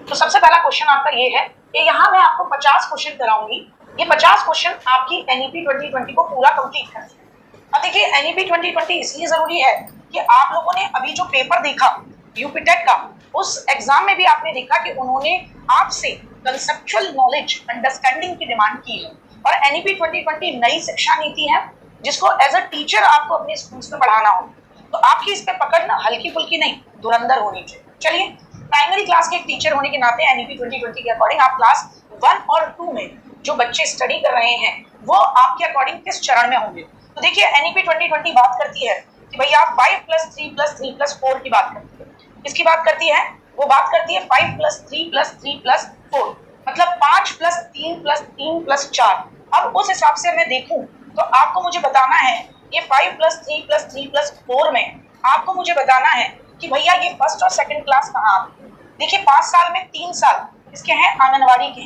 तो सबसे पहला क्वेश्चन आपका ये है कि यहाँ मैं आपको 50 क्वेश्चन कराऊंगी। ये 50 क्वेश्चन आपकी एनईपी 2020 को पूरा कंप्लीट कर दिया। अब देखिए एनईपी 2020 इसलिए जरूरी है कि आप लोगों ने अभी जो पेपर देखा यूपीटेक का, उस एग्जाम में भी आपने देखा कि उन्होंने आपसे कंसेप्चुअल नॉलेज अंडरस्टैंडिंग की डिमांड की है। और एनईपी 2020 नई शिक्षा नीति है जिसको एज अ टीचर आपको अपने स्कूल्स में पढ़ाना हो, तो आपकी इस पे पकड़ ना हल्की फुल्की नहीं, धुरंधर होनी चाहिए। चलिए, प्राइमरी क्लास के एक टीचर होने के नाते एनईपी 2020 के अकॉर्डिंग आप क्लास 1 और 2 में जो बच्चे स्टडी कर रहे हैं वो आपके अकॉर्डिंग किस चरण में होंगे। तो देखिए एनईपी 2020 बात करती है कि भैया 5+3+3+4 की बात करती है। किसकी बात करती है? वो बात करती है 5+3+3+4, मतलब 5+3+3+4। अब उस हिसाब से मैं देखूं तो आपको मुझे बताना है ये 5+3+3+4 में आपको मुझे बताना है कि भैया ये फर्स्ट और सेकंड क्लास कहाँ आती है। देखिए 5 साल में 3 साल इसके हैं आंगनवाड़ी के,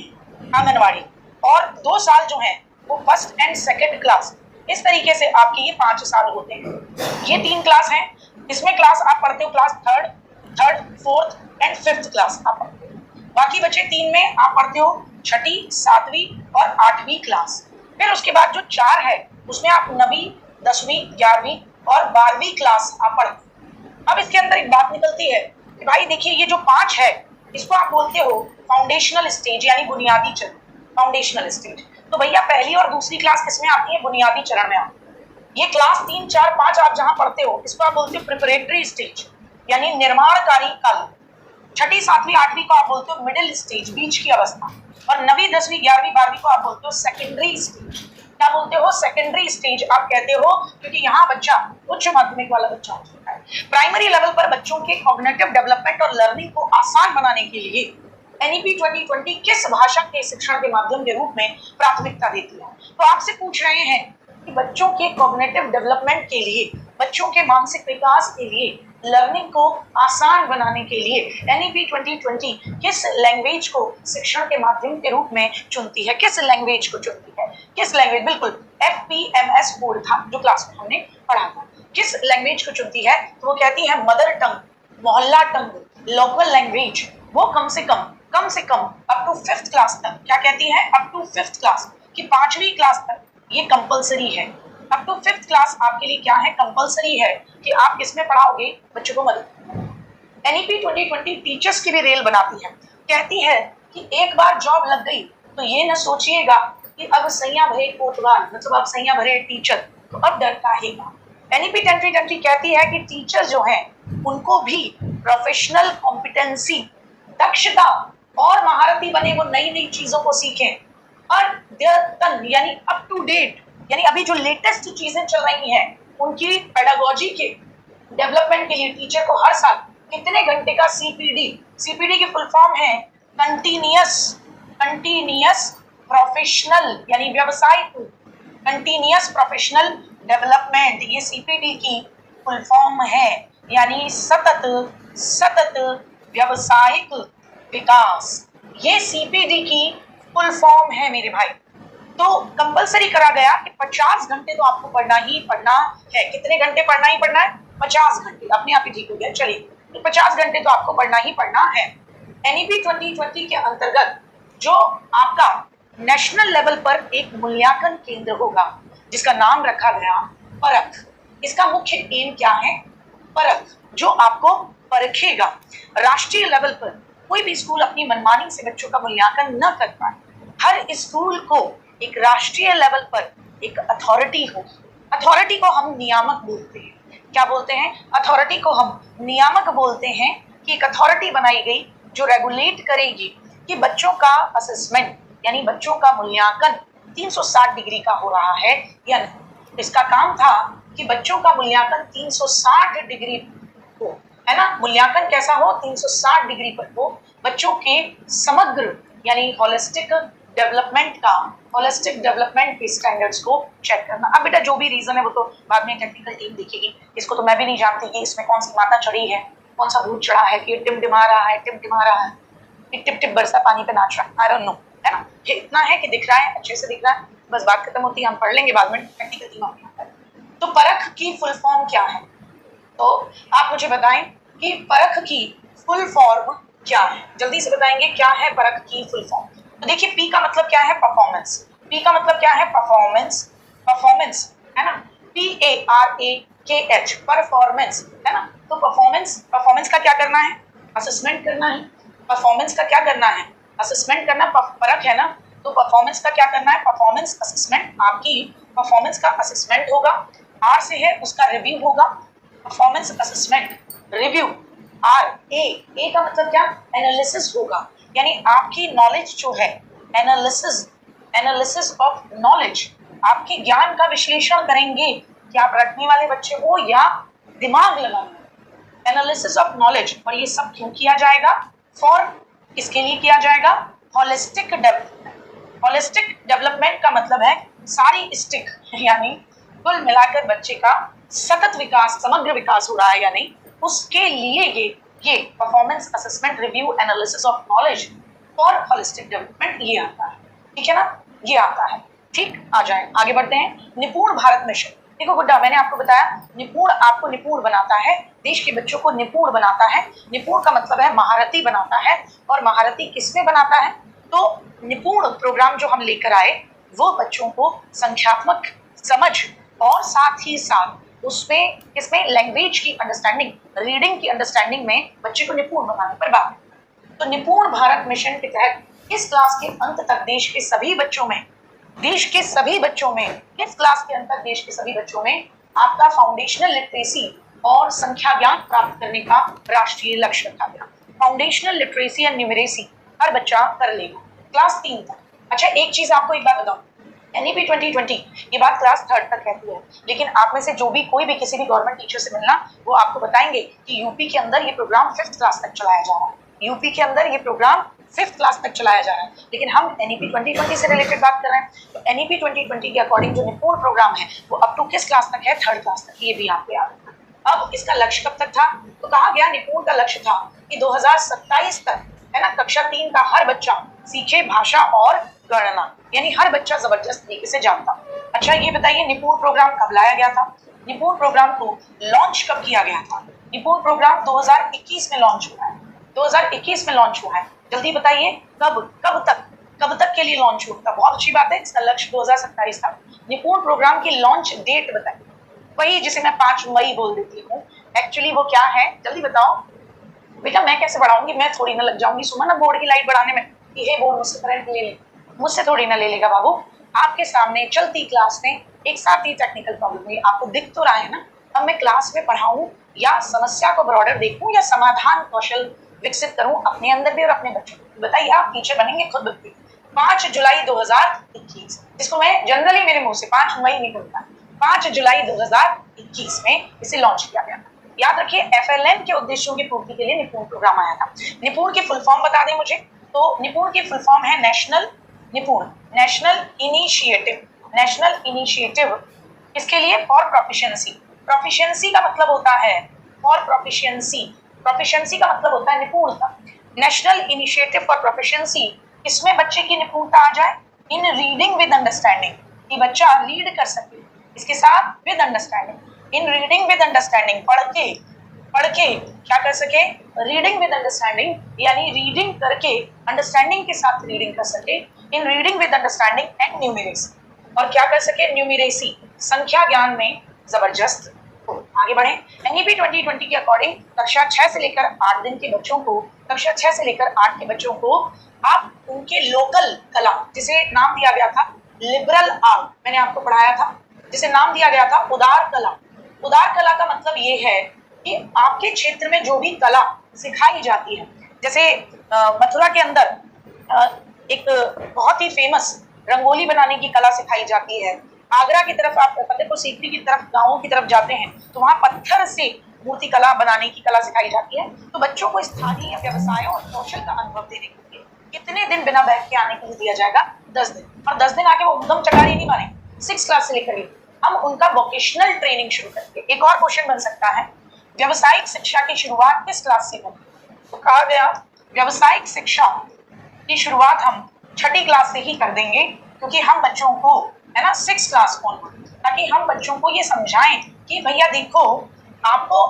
आंगनवाड़ी, और 2 साल जो हैं वो फर्स्ट एंड सेकंड क्लास। इस तरीके से आपके ये 5 साल होते हैं। ये 3 क्लास हैं, इसमें क्लास आप पढ़ते हो class third, fourth and fifth class आप पढ़ते हो। बाकी बचे 3 में आप पढ़ते हो 6ठी, 7वीं और 8वीं क्लास। फिर उसके बाद जो 4 है उसमें आप 9वीं, 10वीं, 11वीं और 12वीं क्लास आप पढ़ते हो। अब इसके अंदर एक बात निकलती है कि भाई देखिए ये जो 5 है इसको आप बोलते हो फाउंडेशनल स्टेज, यानी बुनियादी चरण, फाउंडेशनल स्टेज। तो भैया पहली और दूसरी क्लास किसमें आती है? बुनियादी चरण में आती है। ये क्लास 3, 4, 5 आप जहां पढ़ते हो इसको आप बोलते हो प्रिपरेटरी स्टेज, यानी निर्माणकारी काल। 6ठी, 7वीं, 8वीं को आप बोलते हो मिडिल स्टेज, बीच की अवस्था। और 9वीं, 10वीं, 11वीं, 12वीं को आप बोलते हो सेकेंडरी स्टेज। क्या बोलते हो? सेकेंडरी स्टेज आप कहते हो, क्योंकि यहाँ बच्चा उच्च माध्यमिक वाला बच्चा हो चुका है। प्राइमरी लेवल पर बच्चों के कॉग्निटिव डेवलपमेंट और लर्निंग को आसान बनाने के लिए एनईपी 2020 किस भाषा के शिक्षण के माध्यम के रूप में प्राथमिकता देती है? तो आपसे पूछ रहे हैं कि बच्चों के कॉग्निटिव डेवलपमेंट के लिए, बच्चों के मानसिक विकास के लिए, लर्निंग को आसान बनाने के लिए एनईपी 2020 किस लैंग्वेज को शिक्षण के माध्यम के रूप में चुनती है? किस लैंग्वेज को चुनती है? किस लैंग्वेज? बिल्कुल FPMS कोड था जो क्लास में हमने पढ़ा था। किस लैंग्वेज को चुनती है? तो वो कहती है मदर टंग, मोहल्ला टंग, लोकल लैंग्वेज। वो कम से come up to 5th class तक, क्या कहती है? अप टू 5th क्लास की 5वीं क्लास तक ये कंपलसरी है। अप टू 5th क्लास आपके लिए क्या है? कंपलसरी है कि आप किसमें पढ़ाओगे? बच्चों को मदद। एनईपी 2020 टीचर्स की भी रेल बनाती है, कहती है कि एक बार जॉब लग गई तो ये न सोचिएगा कि अब सैया भरे कोतवाल, मतलब अब सैया भरे टीचर, तो अब डर काहेगा। एनईपी 2020 कहती है कि टीचर जो है उनको भी प्रोफेशनल कॉम्पिटेंसी, दक्षता और महारती बने, वो नई नई चीजों को सीखें और अद्यतन यानी अप टू डेट, यानी अभी जो लेटेस्ट चीजें चल रही हैं उनकी पेडागोजी के डेवलपमेंट के लिए टीचर को हर साल कितने घंटे का सीपीडी की फुल फॉर्म है कंटिन्यूअस प्रोफेशनल, यानी व्यावसायिक कंटिन्यूअस प्रोफेशनल डेवलपमेंट, ये सीपीडी की फुल फॉर्म है, यानी सतत व्यावसायिक विकास। ये सीपीडी की फुल फॉर्म है मेरे भाई। तो कंपलसरी करा गया कि 50 घंटे तो आपको पढ़ना ही पढ़ना है। कितने घंटे पढ़ना ही पढ़ना है? 50 घंटे। अपने आप ही ठीक हो गया। चलिए, तो 50 घंटे तो आपको पढ़ना ही पढ़ना है। एनईपी 2020 के अंतर्गत जो आपका नेशनल लेवल पर एक मूल्यांकन केंद्र होगा जिसका नाम रखा गया परख। इसका मुख्य एम क्या है? परख, जो आपको परखेगा। राष्ट्रीय लेवल पर कोई भी स्कूल अपनी मनमानी से बच्चों का मूल्यांकन न कर पाए। हर स्कूल को एक राष्ट्रीय लेवल पर एक अथॉरिटी हो। अथॉरिटी को हम नियामक बोलते हैं। क्या बोलते हैं? अथॉरिटी को हम नियामक बोलते हैं कि एक अथॉरिटी बनाई गई जो रेगुलेट करेगी कि बच्चों का असेसमेंट, यानी बच्चों का मूल्यांकन 360 डिग्री का हो रहा है या नहीं। इसका काम था कि बच्चों का मूल्यांकन 360 डिग्री हो, है ना? मूल्यांकन कैसा हो? 360 डिग्री पर हो। बच्चों के समग्र यानी होलिस्टिक डेवलपमेंट के स्टैंडर्ड्स को चेक करना। अब बेटा जो भी रीजन है वो तो बाद में टेक्निकल टीम देखेगी। इसको तो मैं भी नहीं जानती कि इसमें कौन सी माता चढ़ी है, कौन सा भूत चढ़ा है, कि टिमटिमा रहा है, टिप टिप बरसा पानी पे नाच रहा है, आई डोंट नो, है ना? ये इतना है कि दिख रहा है, अच्छे से दिख रहा है, बस बात खत्म होती है। हम पढ़ लेंगे बाद में, टेक्निकल टीम अपने यहाँ पर। तो परख की फुल फॉर्म क्या है? तो आप मुझे बताएं कि परख की फुल फॉर्म क्या है, जल्दी से बताएंगे क्या है परख की फुल फॉर्म। तो देखिए पी का मतलब क्या है, परफॉर्मेंस। पी का मतलब क्या है, परफॉर्मेंस। परफॉर्मेंस है ना, PARAKH, परफॉर्मेंस है ना। तो परफॉर्मेंस, परफॉर्मेंस का क्या करना है, असेसमेंट करना है। परफॉर्मेंस का क्या करना है, असेसमेंट करना। परख है ना, तो परफॉर्मेंस का क्या करना है, परफॉर्मेंस असेसमेंट। आपकी परफॉर्मेंस का असेसमेंट होगा। आर से है उसका रिव्यू होगा, performance assessment review. R A का मतलब क्या, एनालिसिस होगा। यानी आपकी नॉलेज जो है, एनालिसिस, एनालिसिस ऑफ नॉलेज, आपके ज्ञान का विश्लेषण करेंगे कि आप रटने वाले बच्चे हो या दिमाग लगाने। Analysis of knowledge. और ये सब क्यों किया जाएगा, फॉर, किसके लिए किया जाएगा, होलिस्टिक डेवलपमेंट। होलिस्टिक डेवलपमेंट का मतलब है सारी स्टिक, यानी कुल मिलाकर बच्चे का सतत विकास, समग्र विकास हो रहा है या नहीं, उसके लिए ये performance assessment review analysis of knowledge for holistic development ये आता है। ठीक है ना, ये आता है। ठीक, आ जाए आगे बढ़ते हैं। निपुण भारत मिशन। देखो गुड्डा, मैंने आपको बताया निपुण आपको निपुण बनाता है, देश के बच्चों को निपुण बनाता है। निपुण का मतलब है महारथी बनाता है। और महारथी किसमें बनाता है, तो निपुण प्रोग्राम जो हम लेकर आए वो बच्चों को संख्यात्मक समझ और साथ ही साथ उसमें किसमें, लैंग्वेज की अंडरस्टैंडिंग, रीडिंग की अंडरस्टैंडिंग में बच्चे को निपुण बनाने पर बात है। तो निपुण भारत मिशन के तहत इस क्लास के अंत तक देश के सभी बच्चों में, देश के सभी बच्चों में, इस क्लास के अंत तक देश के सभी बच्चों में आपका फाउंडेशनल लिटरेसी और संख्या ज्ञान प्राप्त करने का राष्ट्रीय लक्ष्य रखा गया। फाउंडेशनल लिटरेसी एंड न्यूमरेसी हर बच्चा कर लेगा क्लास 3 तक। अच्छा एक चीज आपको एक बात बताऊं, एनईपी 2020 ये बात क्लास 3 तक कहती है, लेकिन आप में से जो भी कोई भी किसी भी गवर्नमेंट टीचर से मिलना, वो आपको बताएंगे कि यूपी के अंदर ये प्रोग्राम 5th क्लास तक चलाया जा रहा है। यूपी के अंदर ये प्रोग्राम 5th क्लास तक चलाया जा रहा है, लेकिन हम एनईपी 2020 से रिलेटेड बात कर रहे हैं। तो एनईपी 2020 के अकॉर्डिंग जो निपुण प्रोग्राम है वो अप टू किस क्लास तक है, 3rd क्लास तक। ये भी आपको याद रखना। अब इसका लक्ष्य कब तक था, तो कहा गया निपुण का लक्ष्य था कि 2027 तक है ना, कक्षा 3 का हर बच्चा सीखे भाषा और गणना, यानी हर बच्चा जबरदस्त तरीके से जानता। अच्छा ये बताइए निपुण प्रोग्राम कब लाया गया था, निपुण प्रोग्राम को लॉन्च कब किया गया था। निपुण प्रोग्राम 2021 में लॉन्च हुआ है, 2021 में लॉन्च हुआ है। जल्दी बताइए कब तक के लिए लॉन्च हुआ था। बहुत अच्छी बात है, इसका लक्ष्य 2027 था। निपुण प्रोग्राम की लॉन्च डेट बताइए, वही जिसे मैं 5 मई बोल देती हूँ, एक्चुअली वो क्या है जल्दी बताओ। बेटा मैं कैसे बढ़ाऊंगी, मैं थोड़ी ना लग जाऊंगी सुमन ना बोर्ड की लाइट बढ़ाने में, ये बोर्ड मुझसे करंट ले ले, मुझसे थोड़ी ना ले लेगा बाबू। आपके सामने चलती क्लास में एक साथ ही टेक्निकल प्रॉब्लम है, आपको दिख तो रहा है ना। अब मैं क्लास में पढ़ाऊं या समस्या को ब्रॉडर देखूं या समाधान कौशल विकसित करूं अपने अंदर भी और अपने बच्चों को, बताइए आप टीचर बनेंगे खुद बताइए। 5 जुलाई 2021, जिसको मैं जनरली मेरे मुंह से 5 मई निकलता, 5 जुलाई 2021 में इसे लॉन्च किया गया था। याद रखिए FLN के उद्देश्यों की पूर्ति के लिए निपुण प्रोग्राम आया था। निपुण की फुल फॉर्म बता दें मुझे, तो निपुण की फुल फॉर्म है नेशनल निपुण, नेशनल इनिशिएटिव, नेशनल इनिशिएटिव इसके लिए फॉर प्रोफिशिएंसी। प्रोफिशिएंसी का मतलब होता है फॉर प्रोफिशिएंसी, प्रोफिशिएंसी का मतलब होता है निपुणता। नेशनल इनिशिएटिव फॉर प्रोफिशिएंसी, इसमें बच्चे की निपुणता आ जाए इन रीडिंग विद अंडरस्टैंडिंग, कि बच्चा रीड कर सके, इसके साथ with understanding, in reading with understanding, पढ़ के क्या कर सके, रीडिंग विद अंडरस्टैंडिंग, यानी रीडिंग करके अंडरस्टैंडिंग के साथ रीडिंग कर सके। इन reading with understanding and numeracy, और क्या कर सके, न्यूमेरेसी, संख्या ज्ञान में जबरदस्त हो। आगे बढ़े। एनईपी 2020 के अकॉर्डिंग कक्षा 6 से लेकर 8 दिन के बच्चों को, कक्षा 6 से लेकर 8 के बच्चों को आप उनके लोकल कला, जिसे नाम दिया गया था लिबरल आर्ट, मैंने आपको पढ़ाया था, जिसे नाम दिया गया था उदार कला। उदार कला का मतलब ये है कि आपके क्षेत्र में जो भी कला सिखाई जाती है, जैसे मथुरा के अंदर एक बहुत ही फेमस रंगोली बनाने की कला सिखाई जाती है। आगरा की तरफ आप फतेहपुर सीकरी की तरफ, गांवों की तरफ जाते हैं तो वहां पत्थर से मूर्ति कला बनाने की कला सिखाई जाती है। तो बच्चों को स्थानीय व्यवसायों और कौशल का अनुभव देने के लिए कितने दिन बिना बैग के आने के लिए दिया जाएगा, 10 दिन। और 10 दिन आके वो उद्यम चटारी नहीं माने, 6 क्लास से लेकर हम उनका वोकेशनल ट्रेनिंग शुरू करेंगे। एक और क्वेश्चन बन सकता है, व्यवसायिक शिक्षा की शुरुआत किस क्लास से होगी, तो कहा गया व्यवसायिक शिक्षा की शुरुआत हम 6ठी क्लास से ही कर देंगे, क्योंकि हम बच्चों को है ना 6 क्लास ऑन, ताकि हम बच्चों को ये समझाएं कि भैया देखो आपको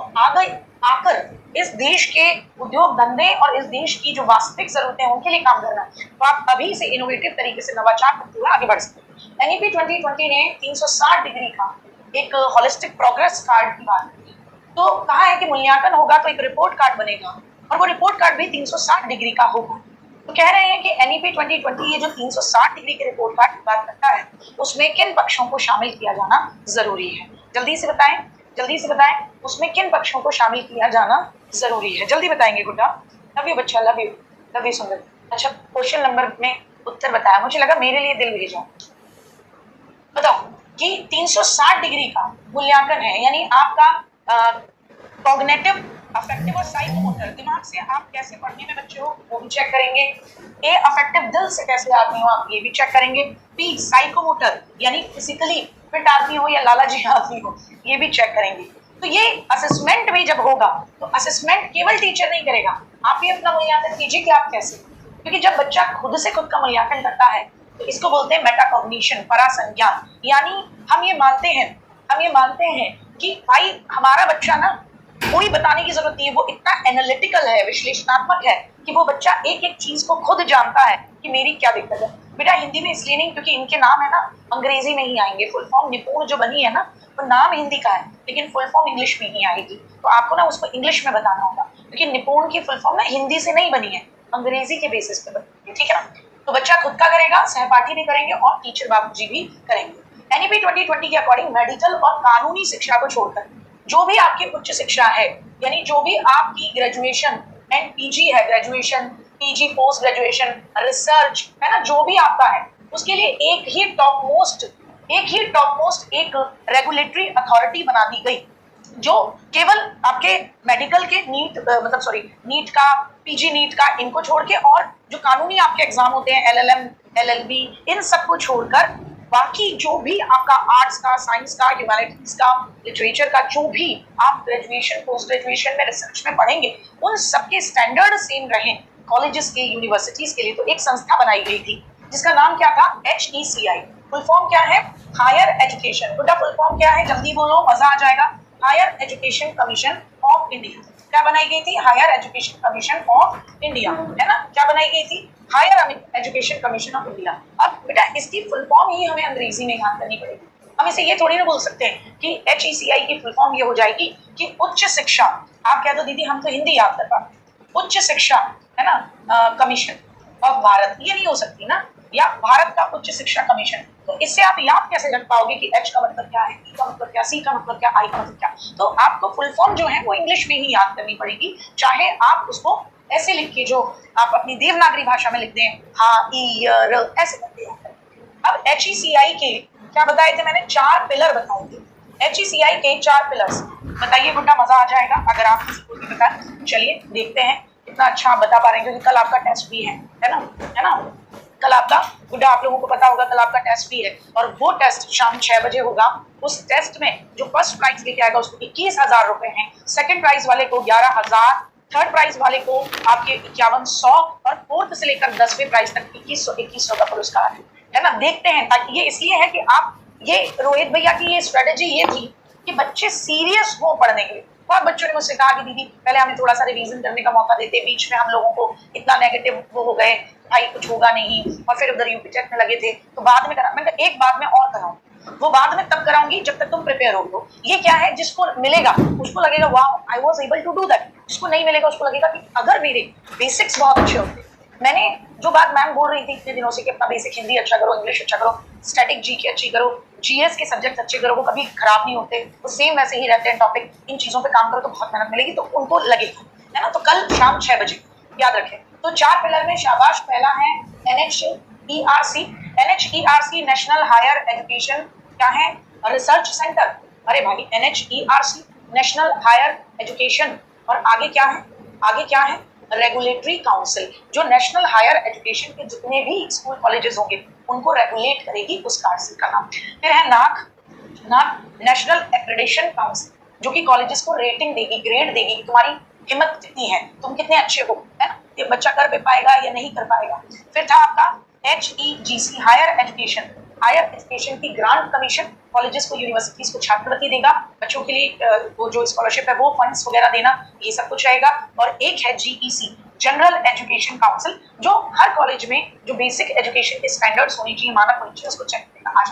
आकर इस देश के उद्योग धंधे और इस देश की जो वास्तविक जरूरतें हैं उनके लिए काम करना है, तो आप अभी से इनोवेटिव तरीके से नवाचार करते हुए आगे बढ़ सकते हैं। एनईपी 2020 ने 360 डिग्री का एक होलिस्टिक प्रोग्रेस कार्ड की बात की। तो कहा है कि मूल्यांकन होगा तो एक रिपोर्ट कार्ड बनेगा और वो रिपोर्ट कार्ड भी 360 डिग्री का होगा। तो कह रहे हैं कि एनईपी 2020 ये जो 360 डिग्री के रिपोर्ट कार्ड की बात करता है उसमें किन पक्षों को शामिल किया जाना जरूरी है, जल्दी से बताएं, जल्दी से बताएं, उसमें किन पक्षों को शामिल किया जाना जरूरी है, जल्दी बताएंगे गुड्डा। लव यू बच्चा, लव यू, लव यू सुंदर। अच्छा, क्वेश्चन नंबर में उत्तर बताया, मुझे लगा मेरे लिए दिल भेजा। बताओ कि 360 डिग्री का मूल्यांकन है, यानी आपका कॉग्निटिव, अफेक्टिव और साइकोमोटर, दिमाग से आप कैसे पढ़ने में बच्चे हो वो भी चेक करेंगे। ए अफेक्टिव, दिल से कैसे आदमी हो आप ये भी चेक करेंगे। पी साइकोमोटर, यानी फिजिकली फिट आदमी हो या लालाजी आदमी हो ये भी चेक करेंगे। तो ये असेसमेंट भी जब होगा तो असेसमेंट केवल टीचर नहीं करेगा, आप भी अपना मूल्यांकन कीजिए कि आप कैसे, क्योंकि जब बच्चा खुद से खुद का मूल्यांकन करता है तो इसको बोलते हैं मेटाकॉग्निशन, परासंज्ञान। यानी हम ये मानते हैं कि भाई हमारा बच्चा ना, कोई बताने की जरूरत नहीं है, वो इतना एनालिटिकल है, विश्लेषणात्मक है कि वो बच्चा एक एक चीज को खुद जानता है कि मेरी क्या दिक्कत है। बेटा हिंदी में इसलिए नहीं क्योंकि इनके नाम है ना अंग्रेजी में ही आएंगे, फुल फॉर्म निपुण जो बनी है ना वो नाम हिंदी का है लेकिन फुल फॉर्म इंग्लिश में ही आएगी, तो आपको ना उसको इंग्लिश में बताना होगा क्योंकि निपुण की फुल फॉर्म ना हिंदी से नहीं बनी है, अंग्रेजी के बेसिस पे बनी है, ठीक है ना। तो बच्चा खुद का करेगा, सहपाठी भी करेंगे और टीचर बाबूजी भी करेंगे। एनईपी 2020 के अकॉर्डिंग मेडिकल और कानूनी शिक्षा को छोड़कर जो भी आपकी उच्च शिक्षा है, यानी जो भी आपकी ग्रेजुएशन एंड पीजी है, graduation PG post graduation research है ना, जो भी आपका है उसके लिए एक ही टॉप मोस्ट एक रेगुलेटरी अथॉरिटी बना दी गई जो केवल आपके मेडिकल के नीट का, पीजी नीट का, इनको छोड़ के और जो कानूनी आपके एग्जाम होते हैं एलएलएम, एलएलबी, इन सबको छोड़कर बाकी जो भी आपका आर्ट्स का, साइंस का, ह्यूमैनिटीज का, लिटरेचर का, जो भी आप ग्रेजुएशन पोस्ट ग्रेजुएशन में रिसर्च में पढ़ेंगे उन सबके स्टैंडर्ड सेम रहे कॉलेजेस के, यूनिवर्सिटीज के लिए। तो एक संस्था बनाई गई थी जिसका नाम क्या था, HECI। फुल फॉर्म क्या है, हायर एजुकेशन, बेटा फुल फॉर्म क्या है, जल्दी बोलो मजा आ जाएगा। Higher education commission of India. क्या बनाई गई थी, higher education commission of India, है ना, क्या बनाई गई थी, higher education commission of India. अब बेटा इसकी फुल फॉर्म ही हमें अंग्रेजी में याद करनी पड़ेगी, हम इसे ये थोड़ी ना बोल सकते हैं कि HECI की फुल फॉर्म ये हो जाएगी कि उच्च शिक्षा, आप क्या तो दीदी हम तो हिंदी याद कर पाते, उच्च शिक्षा है ना कमीशन ऑफ भारत, ये नहीं हो सकती ना, या भारत का उच्च शिक्षा कमीशन। तो इससे आप याद कैसे रख पाओगे कि H का मतलब क्या है, E का मतलब क्या, C का मतलब क्या, I का मतलब क्या। तो आपको फुल फॉर्म जो है वो इंग्लिश में ही याद करनी पड़ेगी, चाहे आप उसको ऐसे लिख के जो आप अपनी देवनागरी भाषा में लिख दें, हाँ ई र ऐसे करके याद करें। अब HECI के क्या बताए थे मैंने, 4 पिलर बताए थे। HECI के 4 पिलर्स बताइए गुड्डा, मजा आ जाएगा अगर आप किसी को भी बताएं। चलिए देखते हैं कितना अच्छा आप बता पा रहे हैं क्योंकि कल आपका टेस्ट भी है ना, कल आपका गुड्डा, आप लोगों को पता होगा कल आपका टेस्ट भी है और वो टेस्ट शाम 6 बजे होगा। उस टेस्ट में जो फर्स्ट प्राइज लेके आएगा उसको 21,000 रुपए हैं, सेकंड प्राइज वाले को 11,000, थर्ड प्राइज वाले को आपके 5100 और फोर्थ से लेकर 10वें प्राइज तक 2100 का पुरस्कार है ना। देखते हैं, ताकि ये इसलिए है कि आप ये रोहित भैया की ये स्ट्रेटेजी ये थी कि बच्चे सीरियस हो पढ़ने के लिए। बहुत बच्चों ने मुझसे कहा कि दीदी पहले हमें थोड़ा सा रिवीजन करने का मौका देते, बीच में हम लोगों को इतना नेगेटिव वो हो गए, भाई कुछ होगा नहीं, और फिर उधर यूपी टेट में लगे थे तो बाद में करा। मैंने एक बात मैं और कराऊं, वो बाद में तब कराऊंगी जब तक तुम प्रिपेयर हो लो। ये क्या है, जिसको मिलेगा उसको लगेगा वाह I was able to do that, जिसको नहीं मिलेगा उसको लगेगा कि अगर मेरे बेसिक्स बहुत अच्छे होते। मैंने जो बात मैम बोल रही थी इतने दिनों से कि अपना बेसिक हिंदी अच्छा करो, इंग्लिश अच्छा करो, स्टैटिक जीके अच्छी करो, जीएस के सब्जेक्ट अच्छे करो, वो कभी खराब नहीं होते, वो सेम वैसे ही रहते हैं टॉपिक। इन चीजों पे काम करो तो बहुत मेहनत मिलेगी, तो उनको लगेगा, है ना। तो कल शाम 6 बजे याद रखें। तो 4 पिलर में शाबाश, पहला है NHERC। NHERC national higher education क्या है, रिसर्च सेंटर। अरे भाई NHERC नेशनल हायर एजुकेशन, और आगे क्या है रेगुलेटरी काउंसिल, जो नेशनल हायर एजुकेशन के जितने भी स्कूल कॉलेजेस होंगे उनको रेगुलेट करेगी, उस काउंसिल का नाम। फिर है नाक नेशनल एक्रेडिटेशन काउंसिल, जो कि कॉलेजेस को रेटिंग देगी, ग्रेड देगी कि तुम्हारी हिम्मत कितनी है, तुम कितने अच्छे हो, है ना, ये बच्चा कर पाएगा या नहीं कर पाएगा। फिर था आपका HEGC हायर एजुकेशन की ग्रांट कमीशन, कॉलेजेस को, यूनिवर्सिटीज को छात्रवृत्ति देगा, बच्चों के लिए वो जो स्कॉलरशिप है वो फंड्स वगैरह देना, ये सब कुछ रहेगा। और एक है जीईसी, जनरल एजुकेशन काउंसिल, जो हर कॉलेज में जो बेसिक एजुकेशन के स्टैंडर्ड्स होनी चाहिए, मानक होनी चाहिए, उसको चेक करेगा। आज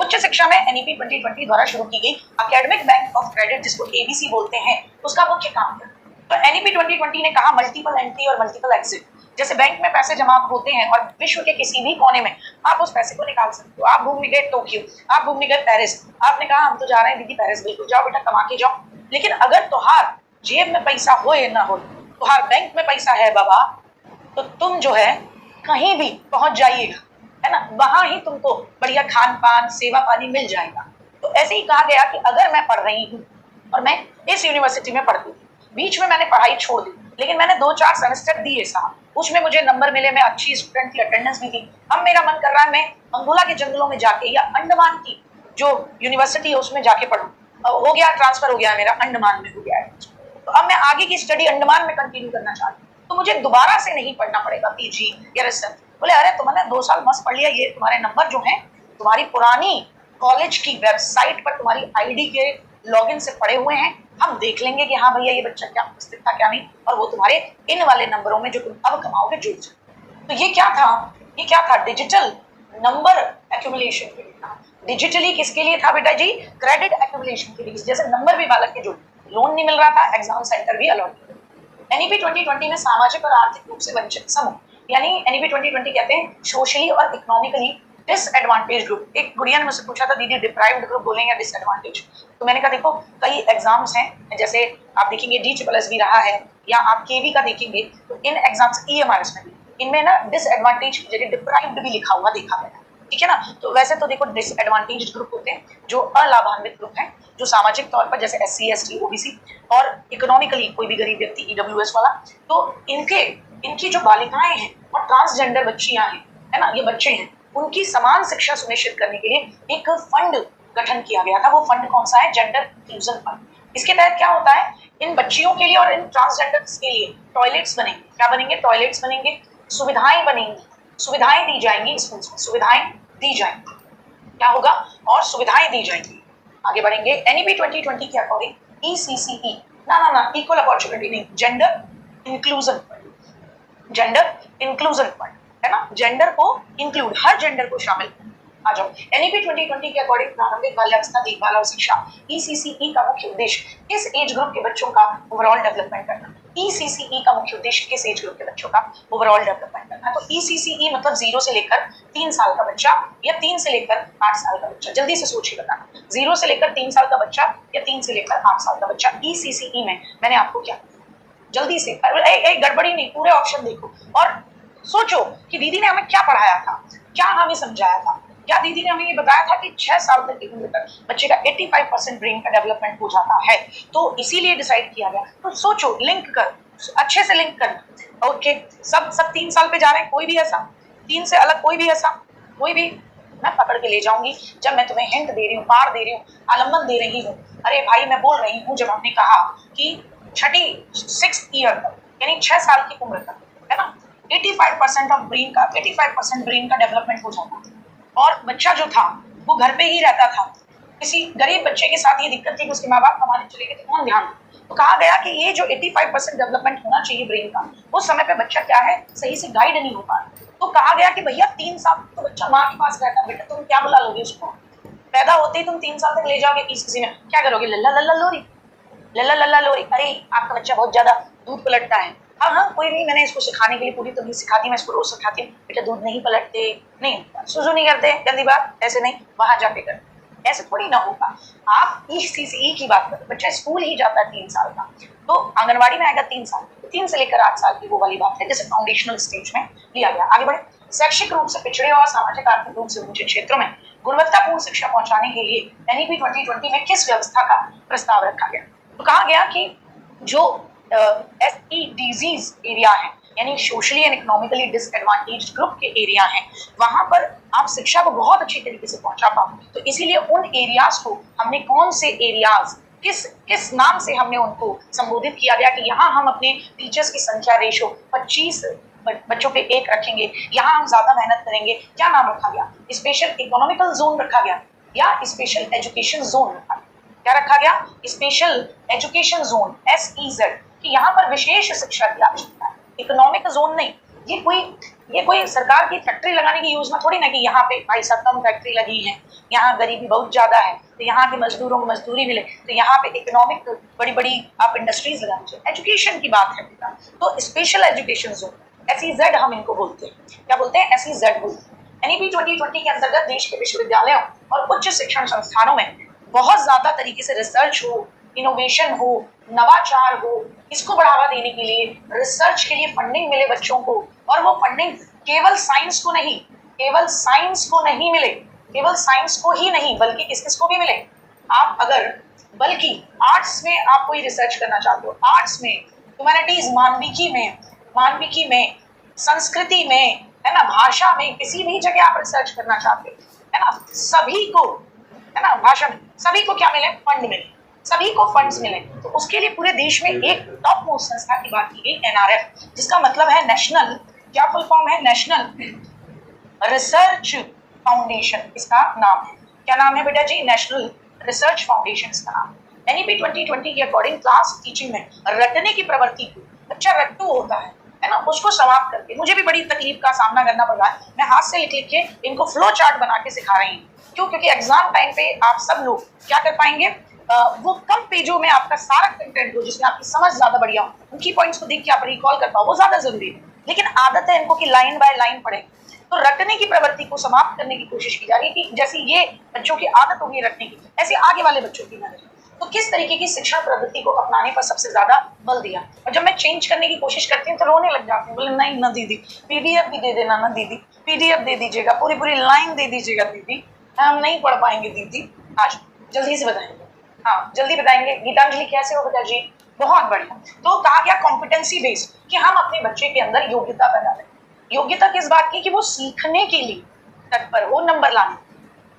उच्च शिक्षा में एनईपी 2020 द्वारा शुरू की गई एकेडमिक बैंक ऑफ क्रेडिट, जिसको एबीसी बोलते हैं, उसका मुख्य काम है। तो एनईपी 2020 ने कहा मल्टीपल एंट्री और मल्टीपल एग्जिट। जैसे बैंक में पैसे जमा होते हैं और विश्व के किसी भी कोने में आप उस पैसे को निकाल सकते हो। आप घूमने गए टोक्यो, आप घूमने गए पेरिस, आपने कहा हम तो जा रहे हैं दीदी पेरिस, बिल्कुल जाओ बेटा, कमा के जाओ। लेकिन अगर तुहार जेब में पैसा हो या ना हो, तुहार बैंक में पैसा है बाबा, तो तुम जो है कहीं भी पहुंच जाइएगा, है ना, वहां ही तुमको बढ़िया खान पान सेवा पानी मिल जाएगा। तो ऐसे ही कहा गया कि अगर मैं पढ़ रही हूँ और मैं इस यूनिवर्सिटी में पढ़ती थी, बीच में मैंने पढ़ाई छोड़ दी, लेकिन मैंने 2-4 सेमेस्टर दिए साहब, उसमें मुझे नंबर मिले, मैं अच्छी स्टूडेंट की, अटेंडेंस भी थी। अब मेरा मन कर रहा है मैं अंगोला के जंगलों में जाके या अंडमान की जो यूनिवर्सिटी है उसमें जाके पढ़ूं। हो गया, ट्रांसफर हो गया मेरा, अंडमान में हो गया है। तो अब मैं आगे की स्टडी अंडमान में कंटिन्यू करना चाहती हूँ, तो मुझे दोबारा से नहीं पढ़ना पड़ेगा पीजी या रिसर्च। बोले अरे तुमने 2 साल मस्त पढ़ लिया, ये तुम्हारे नंबर जो हैं तुम्हारी पुरानी कॉलेज की वेबसाइट पर तुम्हारी आईडी के लॉगिन से पड़े हुए हैं, हम देख लेंगे कि हाँ भैया ये बच्चा क्या उपस्थित था क्या नहीं, और वो तुम्हारे इन वाले नंबरों में जो तुम अब कमाओगे जुड़ जाए। तो ये क्या था, ये क्या था, डिजिटल नंबर एक्यूमुलेशन के लिए था। डिजिटली किसके लिए था बेटा जी, क्रेडिट एक्यूमुलेशन के लिए। जैसे नंबर भी बालक के जुड़े, लोन नहीं मिल रहा था, एग्जाम सेंटर भी अलॉट। एनईपी 2020 में सामाजिक और आर्थिक रूप से वंचित समूह, यानी एनईपी 2020 कहते हैं सोशली और इकोनॉमिकली डिसएडवांटेज ग्रुप। एक गुड़िया ने मुझसे पूछा था दीदी डिप्राइव्ड ग्रुप बोलें या डिसएडवांटेज, तो मैंने कहा देखो कई एग्जाम्स हैं, जैसे आप देखेंगे DSSS भी रहा है या आप केवी का देखेंगे, तो इन एग्जाम्स EMRS में भी इनमें ना डिसएडवांटेज की जगह डिप्राइव्ड भी लिखा हुआ देखा गया, ठीक है ना। तो वैसे तो देखो डिसएडवांटेज ग्रुप होते हैं जो अलाभान्वित ग्रुप हैं, जो सामाजिक तौर पर जैसे SC ST OBC और इकोनॉमिकली कोई भी गरीब व्यक्ति EWS वाला, तो इनकी जो बालिकाएं हैं और ट्रांसजेंडर बच्चियां हैं, है ना, ये बच्चे हैं, उनकी समान शिक्षा सुनिश्चित करने के लिए एक फंड गठन किया गया था। वो फंड कौन सा है, जेंडर इंक्लूजन फंड। इसके तहत क्या होता है, इन बच्चियों के लिए और इन ट्रांसजेंडर्स के लिए टॉयलेट्स बनेंगे। क्या बनेंगे, टॉयलेट्स बनेंगे, सुविधाएं बनेंगी, सुविधाएं दी जाएंगी, स्कूल में सुविधाएं दी जाएंगी, क्या होगा, और सुविधाएं दी जाएंगी। आगे बढ़ेंगे, एनईपी 2020 के अकॉर्डिंग ECCE ना इक्वल अपॉर्चुनिटी नहीं, gender inclusion fund, gender inclusion fund, है ना, जेंडर को इंक्लूड, हर जेंडर को शामिल। आ जाओ, एनईपी 2020 के अकॉर्डिंग प्रारंभिक बाल्यावस्था देखभाल और शिक्षा, ECCE का मुख्य उद्देश्य किस एज ग्रुप के बच्चों का ओवरऑल डेवलपमेंट करना। ECCE का मुख्य उद्देश्य किस एज ग्रुप के बच्चों का ओवरऑल डेवलपमेंट करना। तो ECCE मतलब 0 से लेकर 3 साल का बच्चा या 3 से लेकर 8 साल का बच्चा। जल्दी से सोचिए बताना, 0 से लेकर 3 साल का बच्चा या 3 से लेकर 8 साल का बच्चा। ECCE में मैंने आपको क्या, जल्दी से एक गड़बड़ी नहीं, पूरे ऑप्शन देखो और सोचो कि दीदी ने हमें क्या पढ़ाया था, क्या हमें समझाया था। क्या दीदी ने हमें ये बताया था कि 6 साल तक की उम्र तक बच्चे का 85% ब्रेन का डेवलपमेंट हो जाता है, तो इसीलिए डिसाइड किया गया। तो सोचो, लिंक कर, अच्छे से लिंक करना। ओके, सब 3 साल पे जा रहे हैं, कोई भी ऐसा 3 से अलग, कोई भी ऐसा, कोई भी, मैं पकड़ के ले जाऊंगी जब मैं तुम्हें हिंट दे रही हूँ, पार दे रही हूँ, आलम्बन दे रही हूँ। अरे भाई मैं बोल रही हूँ, जब हमने कहा कि 6th ईयर तक यानी 6 साल की उम्र तक, है ना, 85% ऑफ ब्रेन का 85% ब्रेन का डेवलपमेंट हो जाता था। और बच्चा जो था वो घर पे ही रहता था। किसी गरीब बच्चे के साथ ये दिक्कत थी कि उसके माँ बाप कमाने चले गए थे, कौन ध्यान दे। तो कहा गया कि ये जो 85% डेवलपमेंट होना चाहिए ब्रेन का, उस समय पे बच्चा क्या है, सही से गाइड नहीं हो पा रहा। तो कहा गया कि भैया 3 साल तो बच्चा माँ के पास रहता है, बेटा तुम क्या बुला लोगे उसको, पैदा होते ही तुम 3 साल तक ले जाओगे किसी में, क्या करोगे, लल्ला लल्ला लोरी, लल्ला लल्ला लोरी, अरे आपका बच्चा बहुत ज्यादा दूध पलटता है। हाँ कोई नहीं, मैंने इसको सिखाने के लिए पूरी तरीके सिखाती, मैं इसको रोज सिखाती हूँ, बेटा दूध नहीं पलटते, नहीं सुसु नहीं करते, गंदी बात, ऐसे नहीं, वहां जाके कर, ऐसे थोड़ी ना होगा। आप ECCE की बात करें, बच्चा स्कूल ही जाता है 3 साल का, तो आंगनबाड़ी में आएगा 3 साल, 3 से लेकर 8 साल की वो वाली बात है, जैसे फाउंडेशनल स्टेज में लिया गया। आगे बढ़े, शैक्षिक रूप से पिछड़े और सामाजिक आर्थिक रूप से ऊंचे क्षेत्रों में गुणवत्तापूर्ण शिक्षा पहुंचाने के लिए एनईपी 2020 में किस व्यवस्था का प्रस्ताव रखा गया। तो कहा गया कि जो SEDGs एरिया है, यानी socially and economically disadvantaged group के एरिया हैं, वहां पर आप शिक्षा को बहुत अच्छी तरीके से पहुंचा पाओ। तो इसीलिए उन एरियाज को हमने कौन से एरियाज, किस नाम से हमने उनको संबोधित किया गया कि यहाँ हम अपने टीचर्स की संख्या रेशो 25 बच्चों पे 1 रखेंगे, यहाँ हम ज्यादा मेहनत करेंगे। क्या नाम रखा गया, स्पेशल इकोनॉमिकल जोन रखा गया, या स्पेशल एजुकेशन जोन रखा गया। क्या रखा गया? स्पेशल एजुकेशन जोन, SEZ, कि यहाँ पर विशेष शिक्षा की आवश्यकता है, इकोनॉमिक जोन नहीं। ये कोई सरकार की फैक्ट्री लगाने की योजना थोड़ी ना कि यहाँ पे भाई साहब कम फैक्ट्री लगी है, यहाँ गरीबी बहुत ज्यादा है तो यहाँ के मजदूरों को मजदूरी मिले, तो यहाँ पे इकोनॉमिक बड़ी बड़ी आप इंडस्ट्रीज लगानी चाहिए। एजुकेशन की बात है बेटा, तो स्पेशल एजुकेशन जोन, SEZ हम इनको बोलते हैं। क्या बोलते हैं? SEZ बोलते हैं। NEP 2020 के अंतर्गत देश के विश्वविद्यालयों और उच्च शिक्षण संस्थानों में बहुत ज्यादा तरीके से रिसर्च हो, इनोवेशन हो, नवाचार हो, इसको बढ़ावा देने के लिए, रिसर्च के लिए फंडिंग मिले बच्चों को, और वो फंडिंग केवल साइंस को नहीं, केवल साइंस को नहीं मिले, केवल साइंस को ही नहीं बल्कि किस किस को भी मिले। आप अगर बल्कि आर्ट्स में आप कोई रिसर्च करना चाहते हो, आर्ट्स में, ह्यूमैनिटीज, मानविकी में, संस्कृति में, है ना, भाषा में, किसी भी जगह आप रिसर्च करना चाहते हो, है ना, सभी को, है ना, भाषा में सभी को क्या मिले? फंड मिले, सभी को फंड्स मिले। तो उसके लिए पूरे देश में एक टॉप मोस्ट संस्था की बात की गई, NRF, जिसका मतलब है नेशनल, क्या फुल फॉर्म है? नेशनल रिसर्च फाउंडेशन इसका नाम है। क्या नाम है बेटा जी? नेशनल रिसर्च फाउंडेशन इसका नाम। NEP 2020 के अकॉर्डिंग क्लास टीचिंग में रटने की प्रवृत्ति को, बच्चा रट्टू होता है ना, उसको समाप्त करके, मुझे भी बड़ी तकलीफ का सामना करना पड़ रहा है, मैं हाथ से लिख लिख के इनको फ्लो चार्ट बना के सिखा रही हूँ। क्यों? क्योंकि एग्जाम टाइम पे आप सब लोग क्या कर पाएंगे, वो कम पेजों में आपका सारा कंटेंट हो जिसमें आपकी समझ ज्यादा बढ़िया हो, उनकी पॉइंट्स को देख के आप रिकॉल कर पाओ, वो ज्यादा जरूरी है। लेकिन आदत है इनको कि लाइन बाय लाइन पढ़े, तो रटने की प्रवृत्ति को समाप्त करने की कोशिश की जा रही है कि जैसे ये बच्चों की आदत होगी रटने की, ऐसे आगे वाले बच्चों की न रहे। तो किस तरीके की शिक्षण प्रवृत्ति को अपनाने पर सबसे ज्यादा बल दिया, और जब मैं चेंज करने की कोशिश करती हूँ तो रोने लग जाती हूँ, बोले नहीं ना दीदी, PDF भी दे देना ना दीदी, PDF दे दीजिएगा, पूरी पूरी लाइन दे दीजिएगा दीदी, हम नहीं पढ़ पाएंगे दीदी। आज जल्दी से बताएंगे, हाँ जल्दी बताएंगे। गीतांजलि कैसे हो बेटा जी? बहुत बढ़िया। तो कहा गया कॉम्पिटेंसी बेस्ड, कि हम अपने बच्चे के अंदर योग्यता पैदा करें। योग्यता किस बात की? कि वो सीखने के लिए तत्पर हो, नंबर लाने।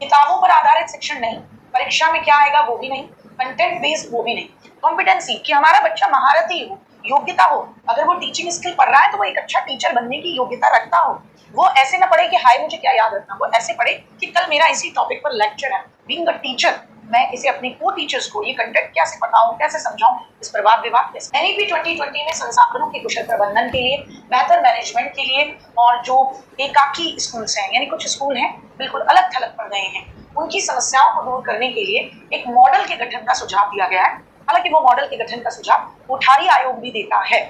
किताबों पर आधारित शिक्षण नहीं, परीक्षा में क्या आएगा वो भी नहीं, कंटेंट बेस्ड वो भी नहीं। कॉम्पिटेंसी, कि हमारा बच्चा महारथी हो, योग्यता हो, अगर वो टीचिंग स्किल पढ़ रहा है तो वो एक अच्छा टीचर बनने की योग्यता रखता हो। वो ऐसे ना पढ़े कि हाय मुझे क्या याद रखना, वो ऐसे पढ़े कि कल मेरा इसी टॉपिक पर लेक्चर है, बीइंग अ टीचर मैं इसे अपने को टीचर्स को ये कंटेंट कैसे पढ़ाऊं, कैसे समझाऊं, इस पर वाद विवाद कैसे। NEP 2020 में संसाधनों के कुशल प्रबंधन के लिए, बेहतर मैनेजमेंट के लिए, और जो एकाकी स्कूल्स हैं, यानी कुछ स्कूल हैं बिल्कुल अलग थलग पड़ गए हैं, उनकी समस्याओं को दूर करने के लिए एक मॉडल के गठन का सुझाव दिया गया है। हालांकि वो मॉडल के गठन का सुझाव कोठारी आयोग भी देता है।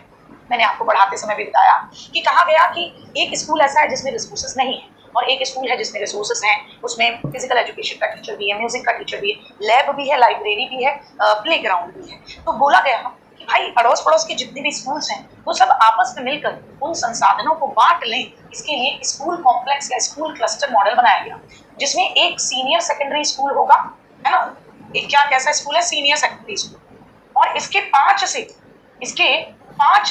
मैंने आपको पढ़ाते समय भी बताया कि कहा गया कि एक स्कूल ऐसा है जिसमें रिसोर्सेस नहीं है, और एक स्कूल है जिसमें रिसोर्सेस हैं, उसमें फिजिकल एजुकेशन का टीचर भी है, म्यूजिक का टीचर भी है, लैब भी है, लाइब्रेरी भी है, प्लेग्राउंड भी है। तो बोला गया कि भाई अड़ोस पड़ोस के जितने भी स्कूल्स हैं वो सब आपस में मिलकर उन संसाधनों को बांट लें। इसके लिए स्कूल कॉम्प्लेक्स या स्कूल क्लस्टर मॉडल बनाया गया, जिसमें एक सीनियर सेकेंडरी स्कूल होगा, है ना, एक क्या कैसा स्कूल है? सीनियर सेकेंडरी स्कूल, और इसके 5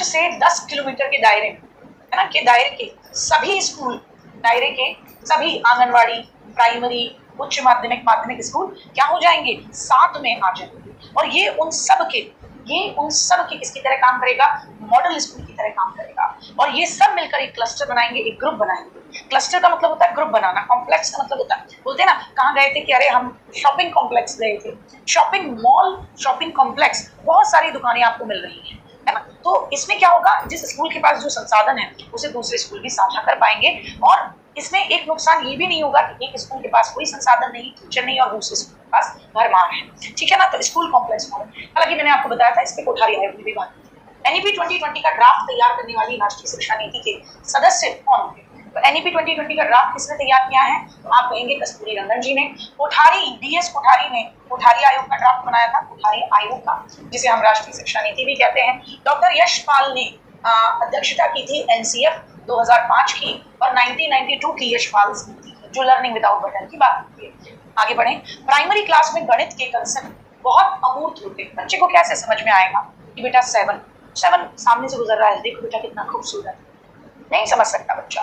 से 10 किलोमीटर के दायरे, है ना, के दायरे के सभी स्कूल, दायरे के सभी आंगनवाड़ी, प्राइमरी, उच्च माध्यमिक स्कूल क्या हो जाएंगे? साथ में आ जाएंगे। और ये उन सब के किसकी तरह काम करेगा? मॉडल स्कूल की तरह काम करेगा। और ये सब मिलकर एक क्लस्टर बनाएंगे, एक ग्रुप बनाएंगे। क्लस्टर का मतलब होता है ग्रुप बनाना, कॉम्प्लेक्स का मतलब होता है, बोलते हैं ना, कहाँ गए थे कि अरे हम शॉपिंग कॉम्प्लेक्स गए थे, शॉपिंग मॉल, शॉपिंग कॉम्प्लेक्स, बहुत सारी दुकानें आपको मिल रही हैं, है ना। तो इसमें क्या होगा? जिस स्कूल के पास जो संसाधन है उसे दूसरे स्कूल भी साझा कर पाएंगे, और इसमें एक नुकसान ये भी नहीं होगा कि एक स्कूल के पास कोई संसाधन नहीं, टीचर नहीं, और दूसरे स्कूल के पास भरमार है, ठीक है ना। तो स्कूल कॉम्प्लेक्स मॉडल, हालांकि मैंने आपको बताया था इस पे कोठारी आयोग ने भी बात की। NEP 2020 का ड्राफ्ट तैयार करने वाली राष्ट्रीय शिक्षा नीति के सदस्य कौन थे? तो NEP 2020 का ड्राफ्ट किसने तैयार किया है? तो आप कहेंगे कस्तूरी रंगन जी ने। DS कोठारी ने कोठारी आयोग का ड्राफ्ट बनाया था, कोठारी आयोग का, जिसे हम राष्ट्रीय शिक्षा नीति भी कहते हैं। डॉक्टर यशपाल ने अध्यक्षता की थी NCF 2005 की, और 1992 की यशपाल समिति की, जो लर्निंग विदाउट बटन की बात होती है। आगे बढ़े। प्राइमरी क्लास में गणित के कंसेप्ट बहुत अमूर्त होते हैं। बच्चे को कैसे समझ में आएगा कि बेटा 7 सामने से गुजर रहा है, देखो बेटा कितना खूबसूरत, नहीं समझ सकता बच्चा।